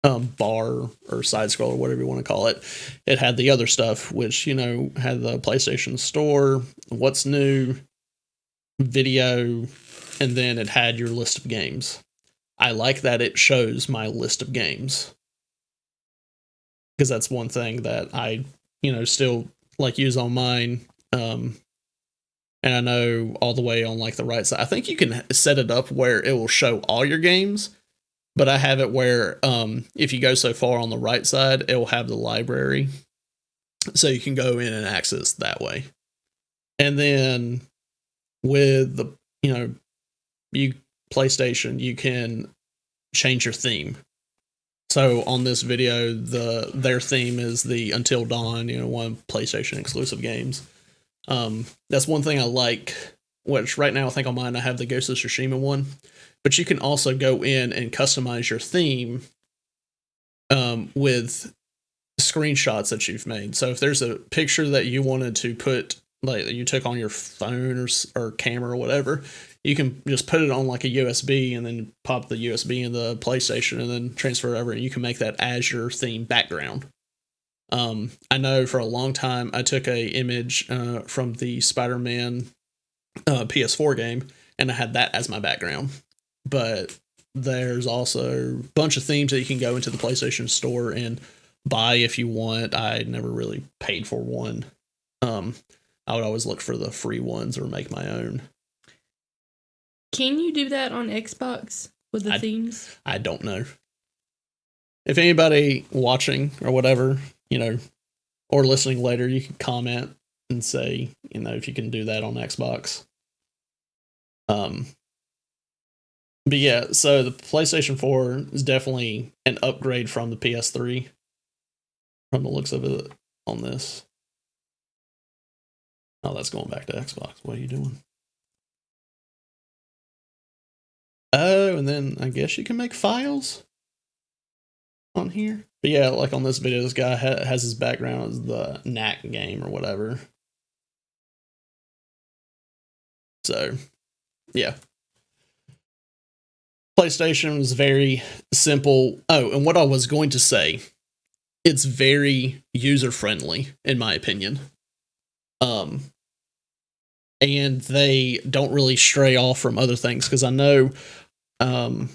bar or side scroll or whatever you want to call it, it had the other stuff, which, had the PlayStation Store, what's new, video, and then it had your list of games. I like that it shows my list of games, because that's one thing that I, still like use on mine. And I know all the way on like the right side, I think you can set it up where it will show all your games, but I have it where if you go so far on the right side, it will have the library, so you can go in and access that way. And then with the PlayStation, you can change your theme. So on this video, their theme is the Until Dawn, one PlayStation exclusive games. That's one thing I like, which right now I think on mine I have the Ghost of Tsushima one, but you can also go in and customize your theme with screenshots that you've made. So if there's a picture that you wanted to put, like that you took on your phone or camera or whatever, you can just put it on like a USB and then pop the USB in the PlayStation and then transfer it over, and you can make that as your theme background. I know for a long time I took a image from the Spider-Man PS4 game, and I had that as my background. But there's also a bunch of themes that you can go into the PlayStation Store and buy if you want. I never really paid for one. I would always look for the free ones or make my own. Can you do that on Xbox with the themes? I don't know. If anybody watching or whatever, or listening later, you can comment and say, if you can do that on Xbox. But yeah, so the PlayStation 4 is definitely an upgrade from the PS3, from the looks of it on this. Oh, that's going back to Xbox. What are you doing? Oh, and then I guess you can make files on here. But yeah, like on this video, this guy has his background as the Knack game or whatever. So, yeah. PlayStation was very simple. Oh, and what I was going to say, it's very user-friendly, in my opinion. And they don't really stray off from other things, because I know, I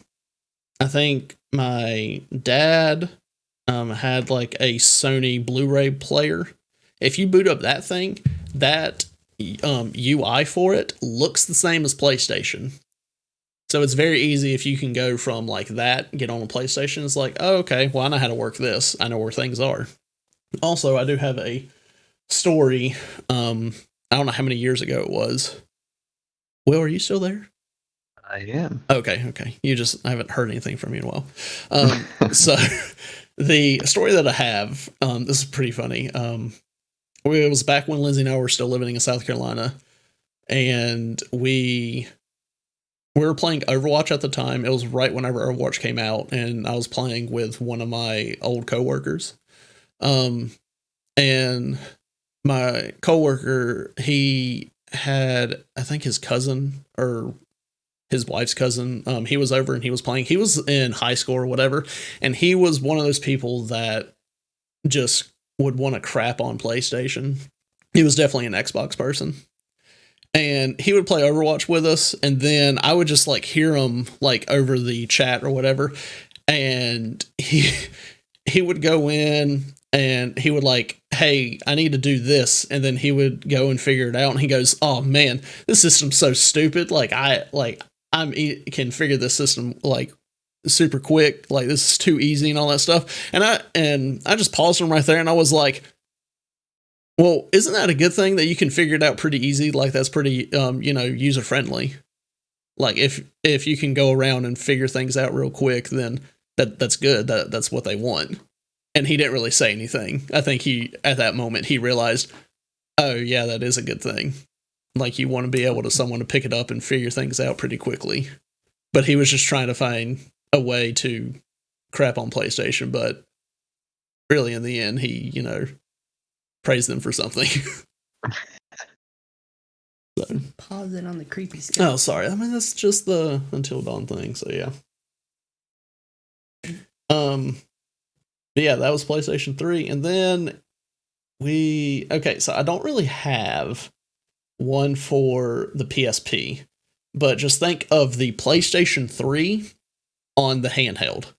think my dad had like a Sony Blu-ray player. If you boot up that thing, that UI for it looks the same as PlayStation. So it's very easy if you can go from like that, get on a PlayStation. It's like, oh, okay, well, I know how to work this. I know where things are. Also, I do have a story. I don't know how many years ago it was. Will, are you still there? I am. Okay. I haven't heard anything from you in a while. So the story that I have, this is pretty funny. It was back when Lindsay and I were still living in South Carolina, and we were playing Overwatch at the time. It was right whenever Overwatch came out, and I was playing with one of my old coworkers. And my coworker, he had, I think his cousin or his wife's cousin, he was over and he was playing. He was in high school or whatever, and he was one of those people that just would want to crap on PlayStation. He was definitely an Xbox person. and he would play Overwatch with us, and then I would just like hear him like over the chat or whatever, and he would go in and he would like, hey, I need to do this, and then he would go and figure it out, and he goes, oh man, this system's so stupid, can figure this system like super quick, like this is too easy and all that stuff. And I just paused him right there, and I was like, well, isn't that a good thing that you can figure it out pretty easy? Like that's pretty user friendly. Like if you can go around and figure things out real quick, then that's good. That's what they want. And he didn't really say anything. I think at that moment he realized, oh yeah, that is a good thing. Like you want to be able to someone to pick it up and figure things out pretty quickly. But he was just trying to find a way to crap on PlayStation, but really in the end he, praised them for something. So. Pause it on the creepy scope. Oh, sorry. I mean, that's just the Until Dawn thing, so yeah. But yeah, that was PlayStation 3, and then so I don't really have one for the PSP, but just think of the PlayStation 3 on the handheld,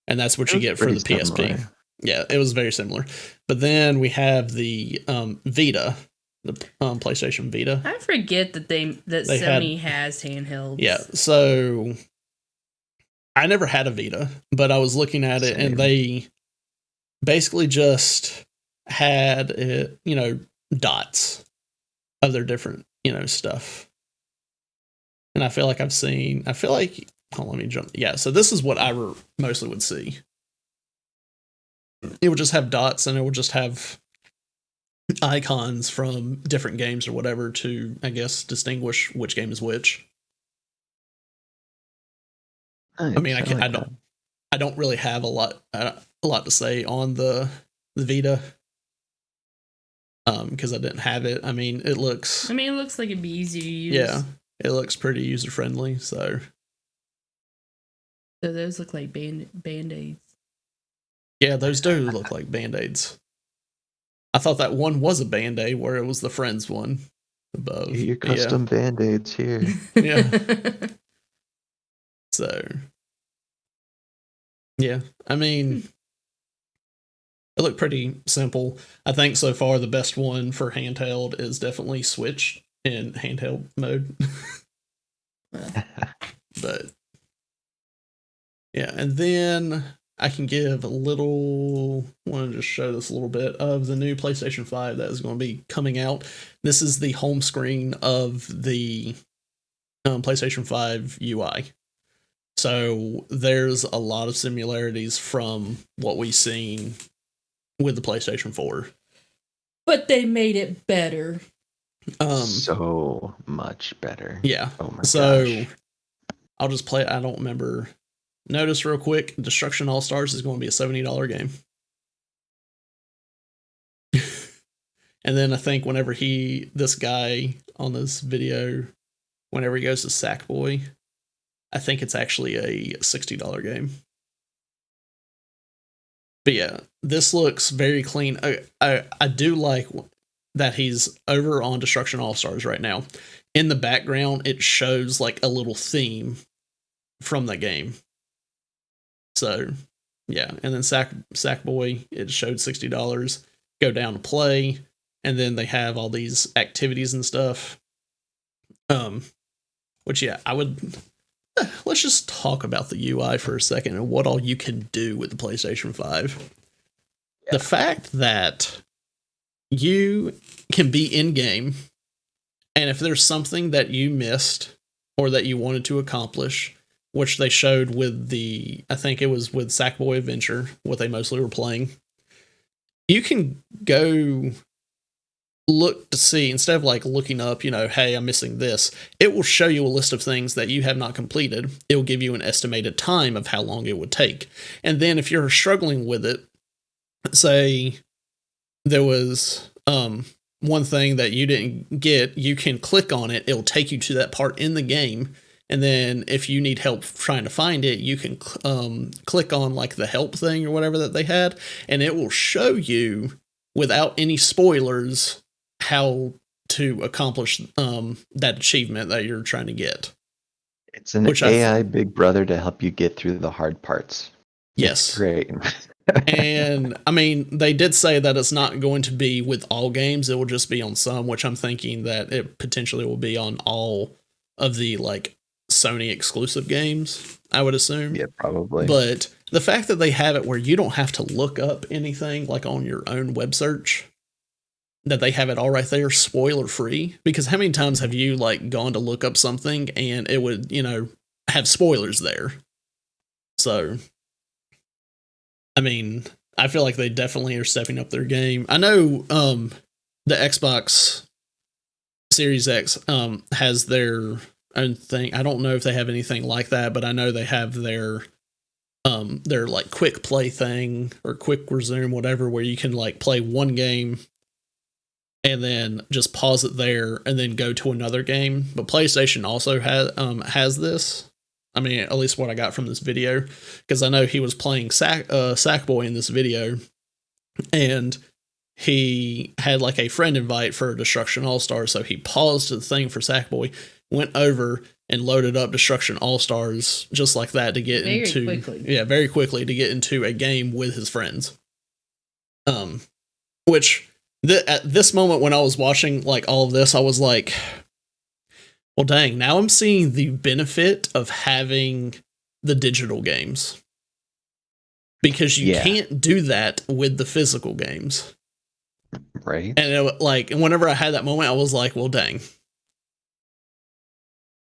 and that's what you get for the PSP. Similar. Yeah, it was very similar. But then we have the Vita, the PlayStation Vita. I forget that Sony has handhelds. Yeah, so I never had a Vita, but I was looking at it, and they basically just had it, dots of their different, stuff. And I feel like let me jump. Yeah, so this is what I mostly would see. It would just have dots, and it would just have icons from different games or whatever to, I guess, distinguish which game is which. Nice, I mean, I don't really have a lot to say on the Vita, because I didn't have it. I mean, it looks like it'd be easy to use. Yeah, it looks pretty user friendly. So those look like band-aids. Yeah, those do look like band-aids. I thought that one was a band-aid where it was the Friends one above. Your custom band-aids here. Yeah. So, yeah, I mean, it looked pretty simple. I think so far the best one for handheld is definitely Switch in handheld mode. But, yeah, and then I can give I want to just show this a little bit of the new PlayStation 5 that is going to be coming out. This is the home screen of the PlayStation 5 UI. So there's a lot of similarities from what we've seen with the PlayStation 4. But they made it better. So much better. Yeah. Oh my gosh. I'll just play it. I don't remember. Notice real quick, Destruction All-Stars is going to be a $70 game. And then I think whenever this guy on this video, whenever he goes to Sackboy, I think it's actually a $60 game. But yeah, this looks very clean. I do like that he's over on Destruction All-Stars right now. In the background, it shows like a little theme from the game. So, yeah, and then Sackboy, it showed $60. Go down to play, and then they have all these activities and stuff. Which, yeah, let's just talk about the UI for a second and what all you can do with the PlayStation 5. Yeah. The fact that you can be in-game, and if there's something that you missed or that you wanted to accomplish, which they showed with I think it was with Sackboy Adventure, what they mostly were playing, you can go look to see, instead of like looking up, hey, I'm missing this, it will show you a list of things that you have not completed. It will give you an estimated time of how long it would take. And then if you're struggling with it, say there was one thing that you didn't get, you can click on it. It'll take you to that part in the game. And then if you need help trying to find it, you can click on like the help thing or whatever that they had, and it will show you without any spoilers how to accomplish that achievement that you're trying to get. It's an AI Big Brother to help you get through the hard parts. Yes. It's great. And I mean, they did say that it's not going to be with all games. It will just be on some, which I'm thinking that it potentially will be on all of the like Sony exclusive games, I would assume. Yeah, probably. But the fact that they have it where you don't have to look up anything like on your own web search, that they have it all right there, spoiler free. Because how many times have you like gone to look up something and it would, have spoilers there? So, I mean, I feel like they definitely are stepping up their game. I know the Xbox Series X has their own thing. I don't know if they have anything like that, but I know they have their like quick play thing or quick resume, whatever, where you can like play one game and then just pause it there and then go to another game. But PlayStation also has this. I mean, at least what I got from this video, because I know he was playing Sackboy in this video, and he had like a friend invite for Destruction All-Stars, so he paused the thing for Sackboy, went over and loaded up Destruction All-Stars just like that to get very quickly to get into a game with his friends. Which at this moment when I was watching like all of this, I was like, well, dang, now I'm seeing the benefit of having the digital games. Because you can't do that with the physical games. Right. And whenever I had that moment, I was like, well, dang.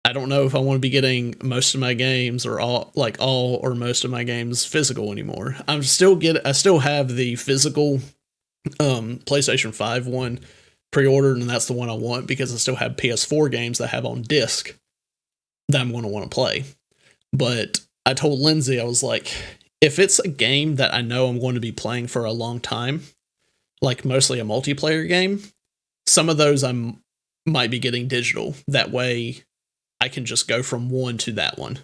I don't know if I want to be getting most of my games or all or most of my games physical anymore. I still have the physical PlayStation 5 one pre-ordered, and that's the one I want because I still have PS4 games that I have on disc that I'm going to want to play. But I told Lindsay, I was like, if it's a game that I know I'm going to be playing for a long time, like mostly a multiplayer game, some of those I might be getting digital. That way I can just go from one to that one.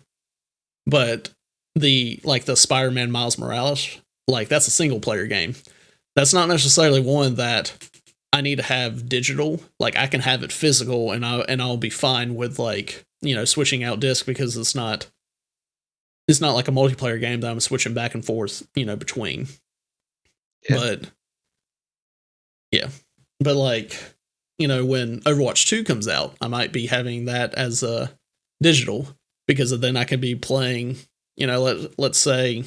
But the Spider-Man Miles Morales, like that's a single player game. That's not necessarily one that I need to have digital. Like I can have it physical and I'll be fine with switching out disc because it's not like a multiplayer game that I'm switching back and forth, between. Yeah. But when Overwatch 2 comes out, I might be having that as a digital because then I can be playing, let's say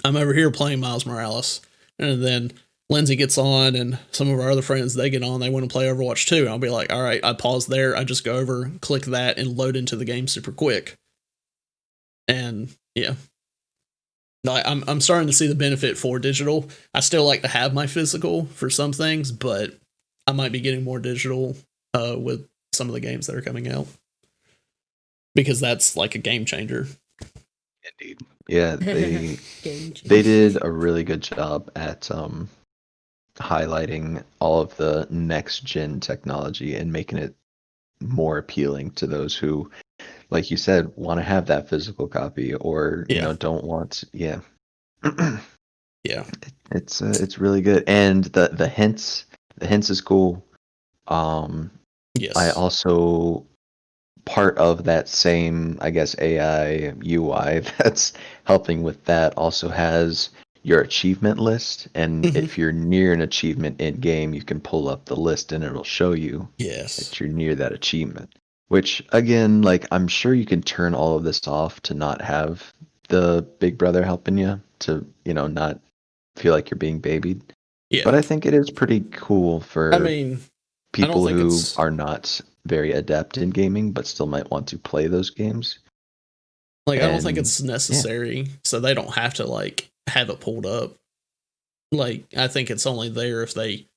I'm over here playing Miles Morales and then Lindsay gets on and some of our other friends, they get on, they want to play Overwatch 2. And I'll be like, all right, I pause there. I just go over, click that and load into the game super quick. And yeah, I'm starting to see the benefit for digital. I still like to have my physical for some things, but I might be getting more digital with some of the games that are coming out because that's like a game changer. Indeed. Yeah, they did a really good job at highlighting all of the next gen technology and making it more appealing to those who, like you said, want to have that physical copy or don't want. Yeah. Yeah. It's really good, and the hints is cool. Yes. I also part of that same, I guess, AI UI that's helping with that also has your achievement list, and if you're near an achievement in game, you can pull up the list and it'll show you that you're near that achievement. Which again, like I'm sure you can turn all of this off to not have the Big Brother helping you to, not feel like you're being babied. Yeah. But I think it is pretty cool for people who are not very adept in gaming but still might want to play those games. I don't think it's necessary, so they don't have to have it pulled up. I think it's only there if they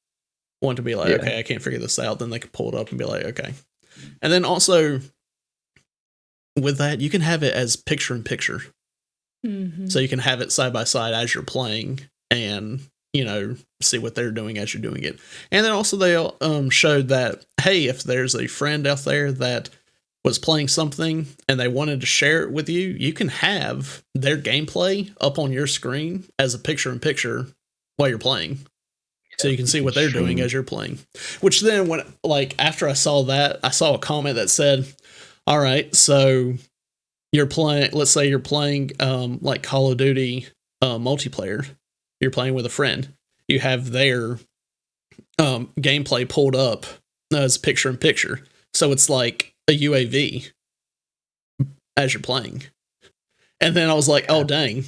want to be like, okay, I can't figure this out, then they can pull it up and be like, okay. And then also with that, you can have it as picture in picture. Mm-hmm. So you can have it side by side as you're playing and, see what they're doing as you're doing it. And then also they showed that, hey, if there's a friend out there that was playing something and they wanted to share it with you, you can have their gameplay up on your screen as a picture in picture while you're playing. So you can see what they're doing as you're playing. Which then, when after I saw that, I saw a comment that said, "All right, so you're playing. Let's say you're playing like Call of Duty multiplayer. You're playing with a friend. You have their gameplay pulled up as picture in picture. So it's like a UAV as you're playing." And then I was like, "Oh dang,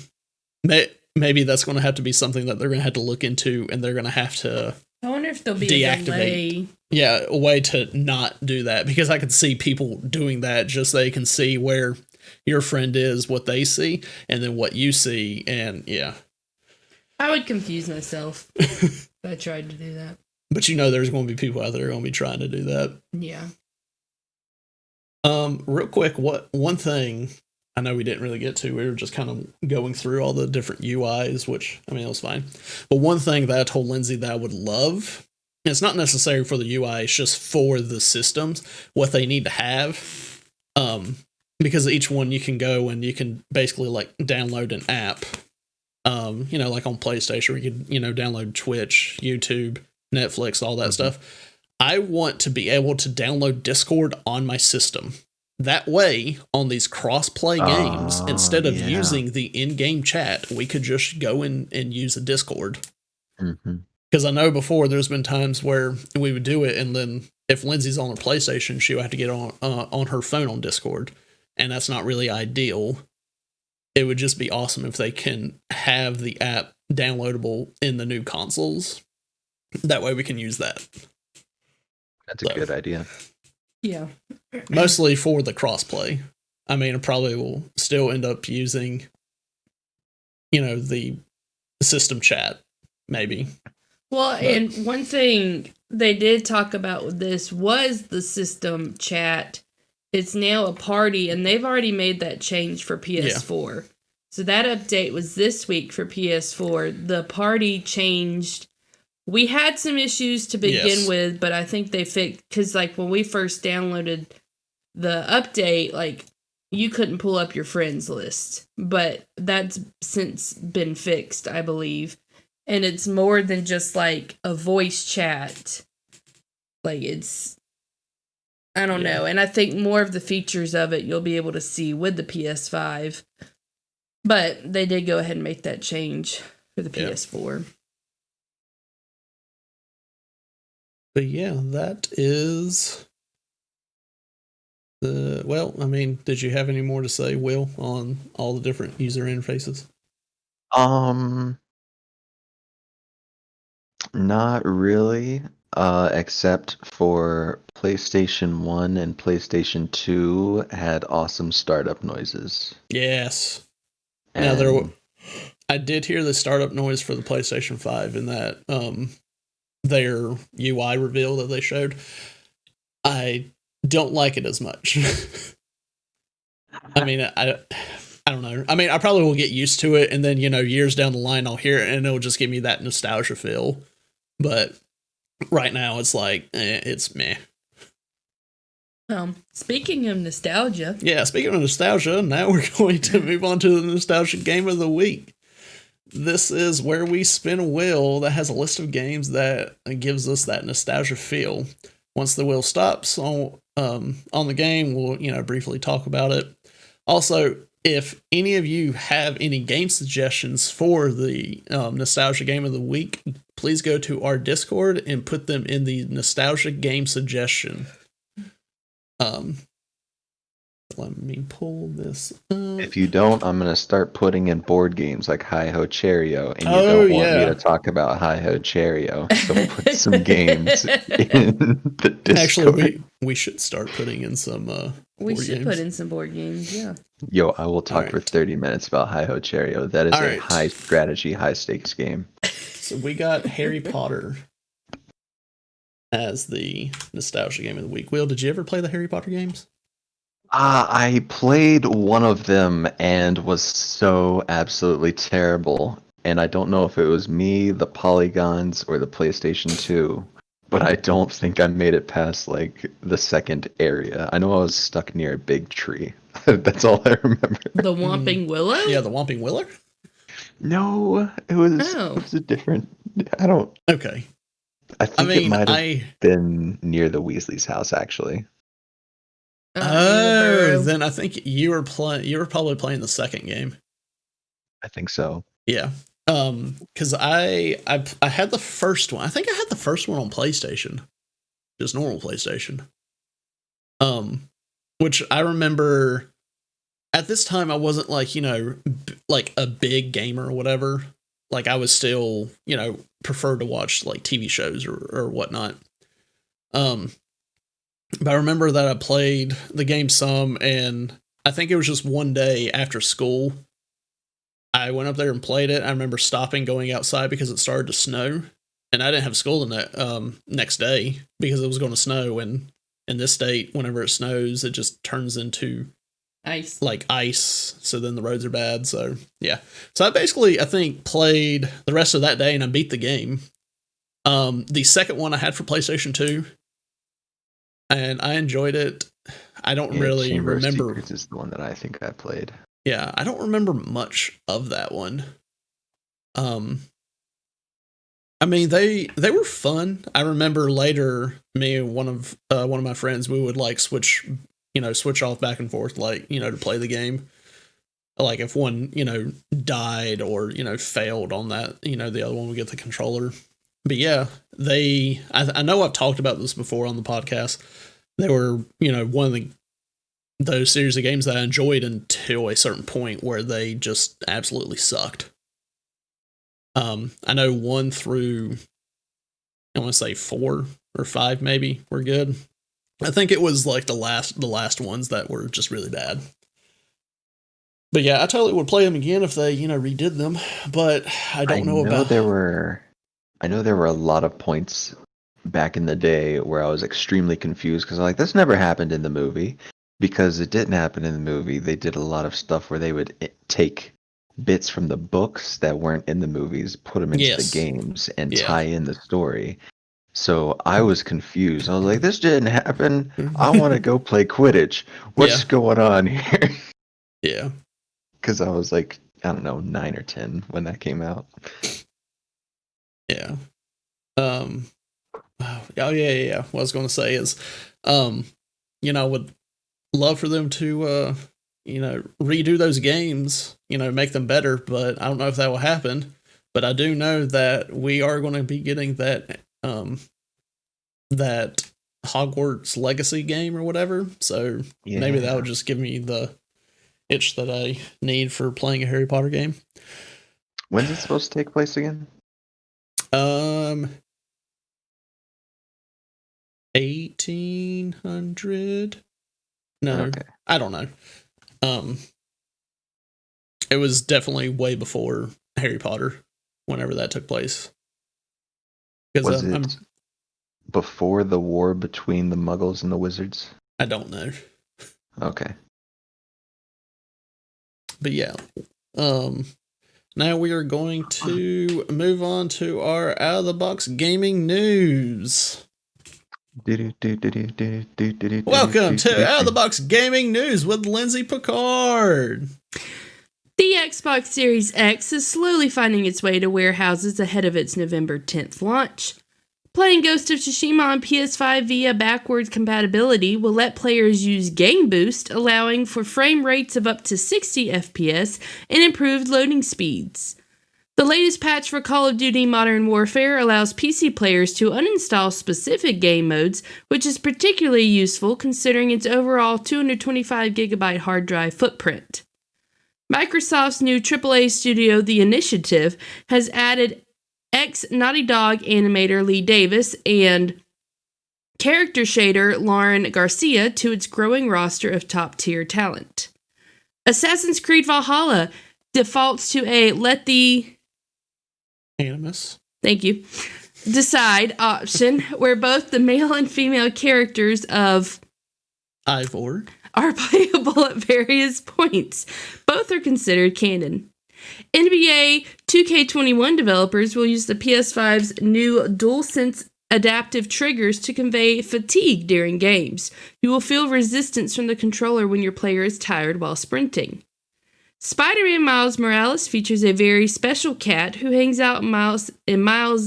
maybe that's going to have to be something that they're going to have to look into, and they're going to have to." I wonder if there'll be a delay. Yeah, a way to not do that, because I could see people doing that just so they can see where your friend is, what they see, and then what you see, and yeah. I would confuse myself if I tried to do that. But there's going to be people out there who are going to be trying to do that. Yeah. Real quick, one thing I know we didn't really get to, we were just kind of going through all the different UIs, which, I mean, it was fine. But one thing that I told Lindsay that I would love, and it's not necessary for the UI, it's just for the systems, what they need to have. Because each one you can go and you can basically like download an app, like on PlayStation, where you could, download Twitch, YouTube, Netflix, all that stuff. I want to be able to download Discord on my system. That way, on these cross-play games, instead of using the in-game chat, we could just go in and use a Discord. Because I know before there's been times where we would do it, and then if Lindsay's on her PlayStation, she would have to get on her phone on Discord, and that's not really ideal. It would just be awesome if they can have the app downloadable in the new consoles. That way we can use that. That's a good idea. Yeah. Mostly for the crossplay. I mean, I probably will still end up using, the system chat, maybe. Well, and one thing they did talk about with this was the system chat. It's now a party, and they've already made that change for PS4. Yeah. So that update was this week for PS4. The party changed. We had some issues to begin with, but I think they fixed, because like when we first downloaded the update, like you couldn't pull up your friends list, but that's since been fixed, I believe. And it's more than just like a voice chat. Like it's, I don't know. And I think more of the features of it you'll be able to see with the PS5. But they did go ahead and make that change for the PS4. But yeah, that is did you have any more to say, Will, on all the different user interfaces? Not really, except for PlayStation 1 and PlayStation 2 had awesome startup noises. Yes. Now I did hear the startup noise for the PlayStation 5 in that their UI reveal that they showed. I don't like it as much. I mean, I don't know. I mean, I probably will get used to it, and then, years down the line, I'll hear it, and it'll just give me that nostalgia feel. But right now, it's like, it's meh. Speaking of nostalgia. Yeah, speaking of nostalgia, now we're going to move on to the nostalgia game of the week. This is where we spin a wheel that has a list of games that gives us that nostalgia feel. Once the wheel stops on the game, we'll briefly talk about it. Also, if any of you have any game suggestions for the nostalgia game of the week, please go to our Discord and put them in the nostalgia game suggestion. Let me pull this up. If you don't, I'm going to start putting in board games like Hi-Ho Cherry-O, and you don't want me to talk about Hi-Ho Cherry-O, so put some games in the Discord. Actually, we should start putting in some we should games. Put in some board games, yeah. Yo, I will talk for 30 minutes about Hi-Ho Cherry-O. That is a high strategy, high stakes game. So we got Harry Potter as the nostalgia game of the week. Will, did you ever play the Harry Potter games? I played one of them and was so absolutely terrible. And I don't know if it was me, the polygons, or the PlayStation 2. But I don't think I made it past, like, the second area. I know I was stuck near a big tree. That's all I remember. The Whomping Willow? Yeah, the Whomping Willow? No, it was a different... I don't... Okay. I I think it mean, might have been near the Weasley's house, actually. In the oh, burrow. then I think you were probably playing the second game. I think so. Yeah. Because I had the first one. I think I had the first one on PlayStation, just normal PlayStation. Which I remember at this time I wasn't like, like a big gamer or whatever. Like I was still, preferred to watch like TV shows or whatnot. But I remember that I played the game some, and I think it was just one day after school. I went up there and played it. I remember stopping, going outside because it started to snow, and I didn't have school the next day because it was going to snow. And in this state, whenever it snows, it just turns into Ice. like ice. So then the roads are bad. So yeah. So I basically, I think, played the rest of that day and I beat the game. The second one I had for PlayStation 2, and I enjoyed it. I don't really Chamber remember. of Secrets is the one that I think I played. Yeah, I don't remember much of that one. I mean, they were fun. I remember later, me and one of my friends, we would like switch off back and forth, like, to play the game. Like if one, died or, failed on that, the other one would get the controller. But yeah, I know I've talked about this before on the podcast. They were, one of those series of games that I enjoyed until a certain point where they just absolutely sucked. I know 1 through, I want to say 4 or 5 maybe were good. I think it was like the last ones that were just really bad. But yeah, I totally would play them again if they, redid them. But I don't know about. I know there were a lot of points back in the day where I was extremely confused because I'm like, this never happened in the movie. Because it didn't happen in the movie, they did a lot of stuff where they would take bits from the books that weren't in the movies, put them into the games, and tie in the story. So I was confused. I was like, this didn't happen. I want to go play Quidditch. What's going on here? Yeah. Because I was like, I don't know, 9 or 10 when that came out. Yeah. Oh yeah. What I was going to say is, I would love for them to, redo those games, make them better, but I don't know if that will happen. But I do know that we are going to be getting that Hogwarts Legacy game or whatever. So maybe that would just give me the itch that I need for playing a Harry Potter game. When's it supposed to take place again? 1800. No, okay. I don't know. It was definitely way before Harry Potter, whenever that took place. Was it before the war between the Muggles and the Wizards? I don't know. Okay. But yeah, now we are going to move on to our out of the box gaming news. Welcome to Out of the Box Gaming News with Lindsay Picard. The Xbox Series X is slowly finding its way to warehouses ahead of its November 10th launch. Playing Ghost of Tsushima on PS5 via backwards compatibility will let players use Game Boost, allowing for frame rates of up to 60 FPS and improved loading speeds. The latest patch for Call of Duty Modern Warfare allows PC players to uninstall specific game modes, which is particularly useful considering its overall 225GB hard drive footprint. Microsoft's new AAA studio, The Initiative, has added ex-Naughty Dog animator Lee Davis and character shader Lauren Garcia to its growing roster of top-tier talent. Assassin's Creed Valhalla defaults to a let the Animus. Thank you. Decide option where both the male and female characters of Ivor are playable at various points. Both are considered canon. NBA 2K21 developers will use the PS5's new DualSense adaptive triggers to convey fatigue during games. You will feel resistance from the controller when your player is tired while sprinting. Spider-Man Miles Morales features a very special cat who hangs out in Miles'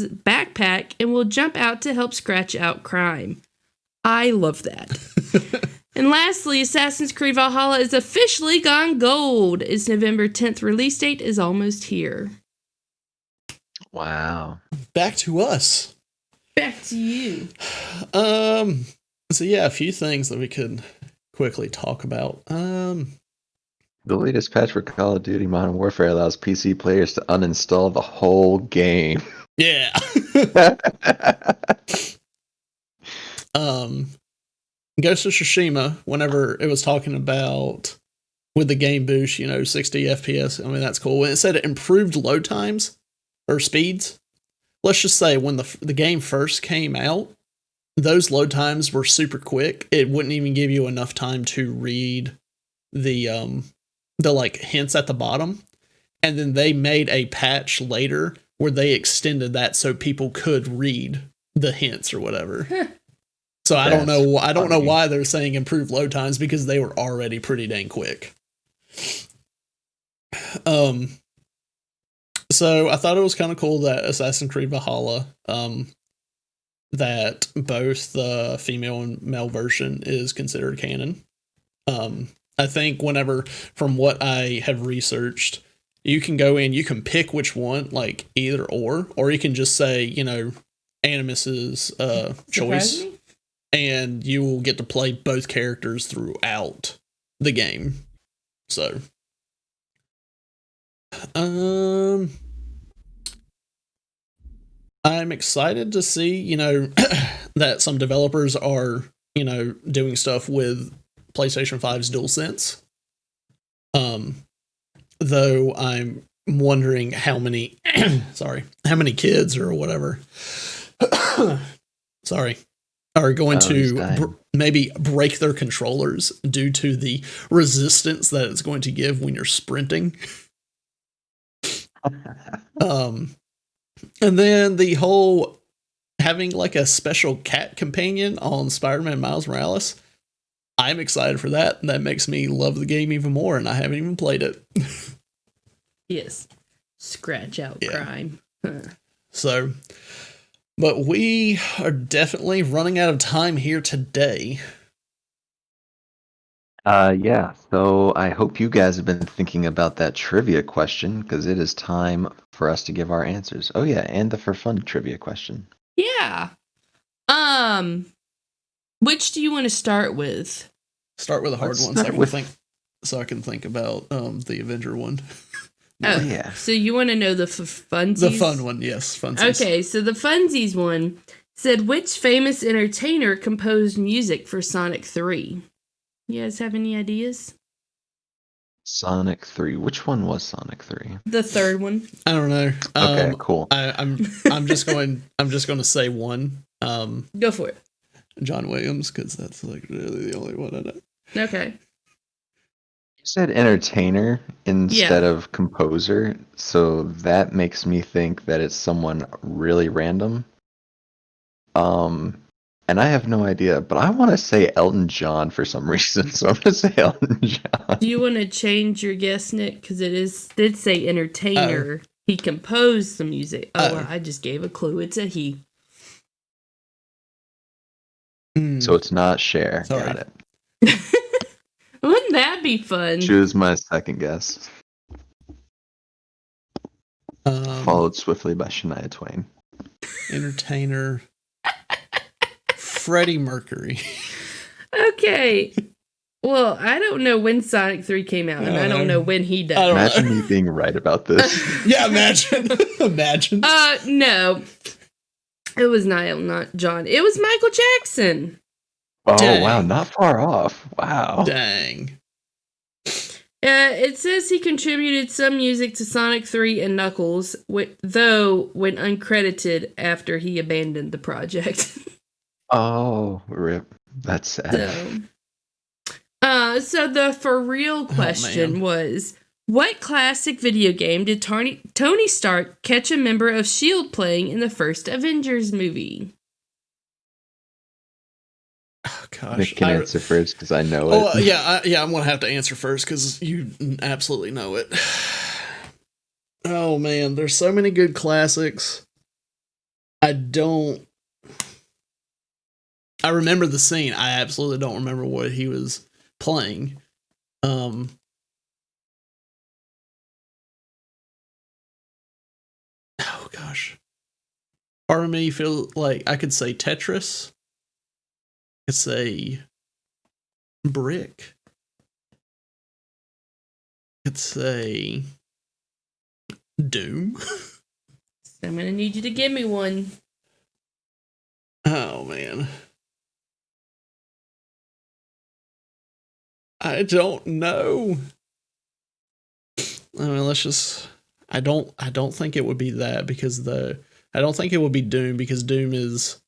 backpack and will jump out to help scratch out crime. I love that. And lastly, Assassin's Creed Valhalla is officially gone gold. Its November 10th release date is almost here. Wow. Back to us. Back to you. So yeah, a few things that we could quickly talk about. The latest patch for Call of Duty Modern Warfare allows PC players to uninstall the whole game. Yeah. Ghost of Tsushima, whenever it was talking about with the game boost, 60 FPS, I mean, that's cool. When it said it improved load times or speeds, let's just say when the game first came out, those load times were super quick. It wouldn't even give you enough time to read the like hints at the bottom. And then they made a patch later where they extended that so people could read the hints or whatever. So I don't know why they're saying improved load times, because they were already pretty dang quick. So I thought it was kind of cool that Assassin's Creed Valhalla, that both the female and male version is considered canon. I think from what I have researched, you can go in, you can pick which one, like either or you can just say, Animus's choice, and you will get to play both characters throughout the game. So, I'm excited to see, that some developers are, doing stuff with PlayStation 5's DualSense. Though I'm wondering how many kids or whatever, are going to maybe break their controllers due to the resistance that it's going to give when you're sprinting. And then the whole having like a special cat companion on Spider-Man Miles Morales, I'm excited for that. That makes me love the game even more, and I haven't even played it. Yes. Scratch out crime. So, but we are definitely running out of time here today. Yeah, so I hope you guys have been thinking about that trivia question, because it is time for us to give our answers. Oh yeah, and the for fun trivia question. Yeah. Which do you want to start with? Start with a hard one so I can think about the Avenger one. Oh, yeah. So you want to know the funsies? The fun one, yes. Funsies. Okay, so the funsies one said, which famous entertainer composed music for Sonic 3? You guys have any ideas? Sonic 3. Which one was Sonic 3? The third one. I don't know. Okay, cool. I'm just going to say one. Go for it. John Williams, because that's like really the only one I know. Okay. You said entertainer instead of composer, so that makes me think that it's someone really random. And I have no idea, but I want to say Elton John for some reason, so I'm going to say Elton John. Do you want to change your guess, Nick? Because did say entertainer. He composed the music. Well, I just gave a clue. It's a he. So it's not Cher. Sorry. Got it. Wouldn't that be fun? Choose my second guess. Followed swiftly by Shania Twain. Entertainer. Freddie Mercury. Okay. Well, I don't know when Sonic 3 came out, and I don't know when he died. Imagine me being right about this. Yeah, imagine. Imagine. No. It was not John. It was Michael Jackson. Oh, Dang. wow. Not far off. Wow. Dang. It says he contributed some music to Sonic 3 and Knuckles, though when uncredited after he abandoned the project. Oh, rip. That's sad. So the for real question was, what classic video game did Tony Stark catch a member of S.H.I.E.L.D. playing in the first Avengers movie? Oh, gosh. Nick can answer first because I know it. Oh, yeah, I'm gonna have to answer first because you absolutely know it. Oh man, there's so many good classics. I remember the scene. I absolutely don't remember what he was playing. Oh gosh. Part of me feel like I could say Tetris. I could say Brick. I could say Doom. I'm gonna need you to give me one. Oh man. I don't know. I mean, I don't think it would be that because I don't think it would be Doom because Doom is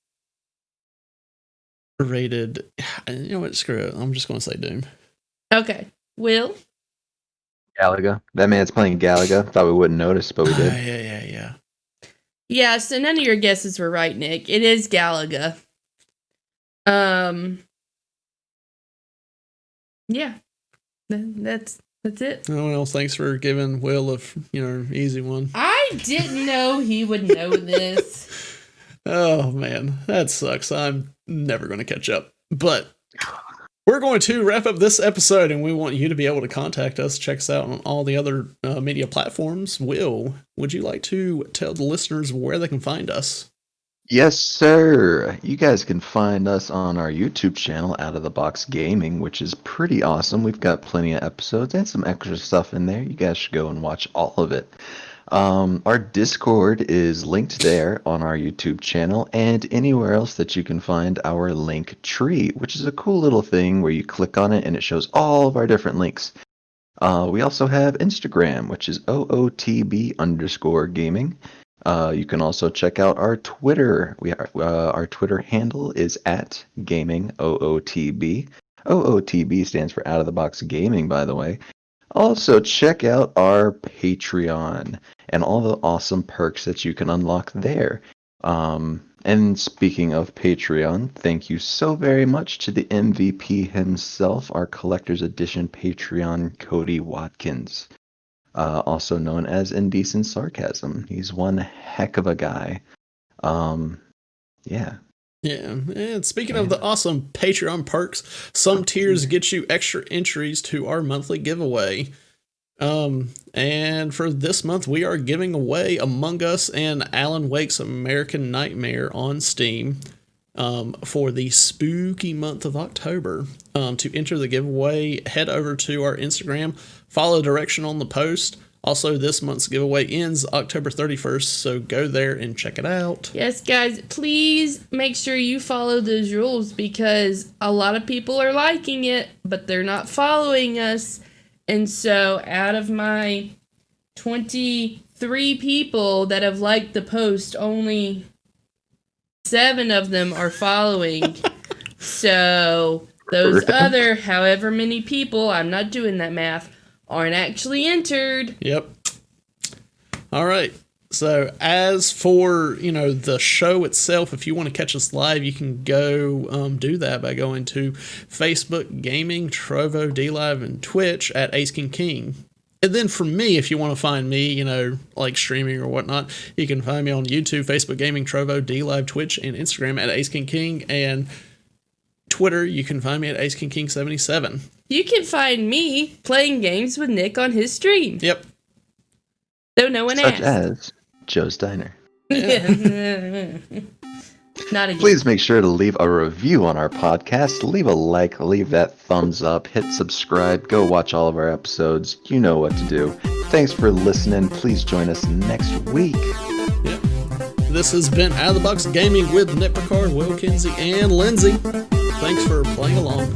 rated. You know what? Screw it. I'm just going to say Doom. Okay. Will? Galaga. That man's playing Galaga. Thought we wouldn't notice, but we did. Yeah. Yeah, so none of your guesses were right, Nick. It is Galaga. Yeah. That's it. Oh well, thanks for giving Will easy one. I didn't know he would know this. Oh man, that sucks. I'm never going to catch up. But we're going to wrap up this episode, and we want you to be able to contact us, check us out on all the other media platforms. Will, would you like to tell the listeners where they can find us? Yes, sir. You guys can find us on our YouTube channel, Out of the Box Gaming, which is pretty awesome. We've got plenty of episodes and some extra stuff in there. You guys should go and watch all of it. Our Discord is linked there on our YouTube channel and anywhere else that you can find our link tree, which is a cool little thing where you click on it and it shows all of our different links. We also have Instagram, which is OOTB_gaming. You can also check out our Twitter. Our Twitter handle is @GamingOOTB. OOTB stands for Out of the Box Gaming, by the way. Also, check out our Patreon and all the awesome perks that you can unlock there. And speaking of Patreon, thank you so very much to the MVP himself, our Collector's Edition Patreon, Cody Watkins. Also known as Indecent Sarcasm. He's one heck of a guy. Yeah. Yeah, and speaking of the awesome Patreon perks, some tiers get you extra entries to our monthly giveaway. And for this month, we are giving away Among Us and Alan Wake's American Nightmare on Steam for the spooky month of October. To enter the giveaway, head over to our Instagram, follow direction on the post. Also, this month's giveaway ends October 31st, so go there and check it out. Yes, guys, please make sure you follow those rules because a lot of people are liking it, but they're not following us. And so out of my 23 people that have liked the post, only 7 of them are following. So those other however many people, I'm not doing that math, aren't actually entered. Yep. All right. So as for, the show itself, if you want to catch us live, you can go do that by going to Facebook Gaming, Trovo, DLive, and Twitch at Ace King. And then for me, if you want to find me, like streaming or whatnot, you can find me on YouTube, Facebook Gaming, Trovo, DLive, Twitch, and Instagram at Ace King. And Twitter, you can find me at Ace King 77. You can find me playing games with Nick on his stream. Yep. Though no one Such asked. as Joe's Diner. Yeah. Not again. Please make sure to leave a review on our podcast. Leave a like, leave that thumbs up, hit subscribe, go watch all of our episodes. You know what to do. Thanks for listening. Please join us next week. Yep. This has been Out of the Box Gaming with Nick Picard, Will Kinsey, and Lindsay. Thanks for playing along.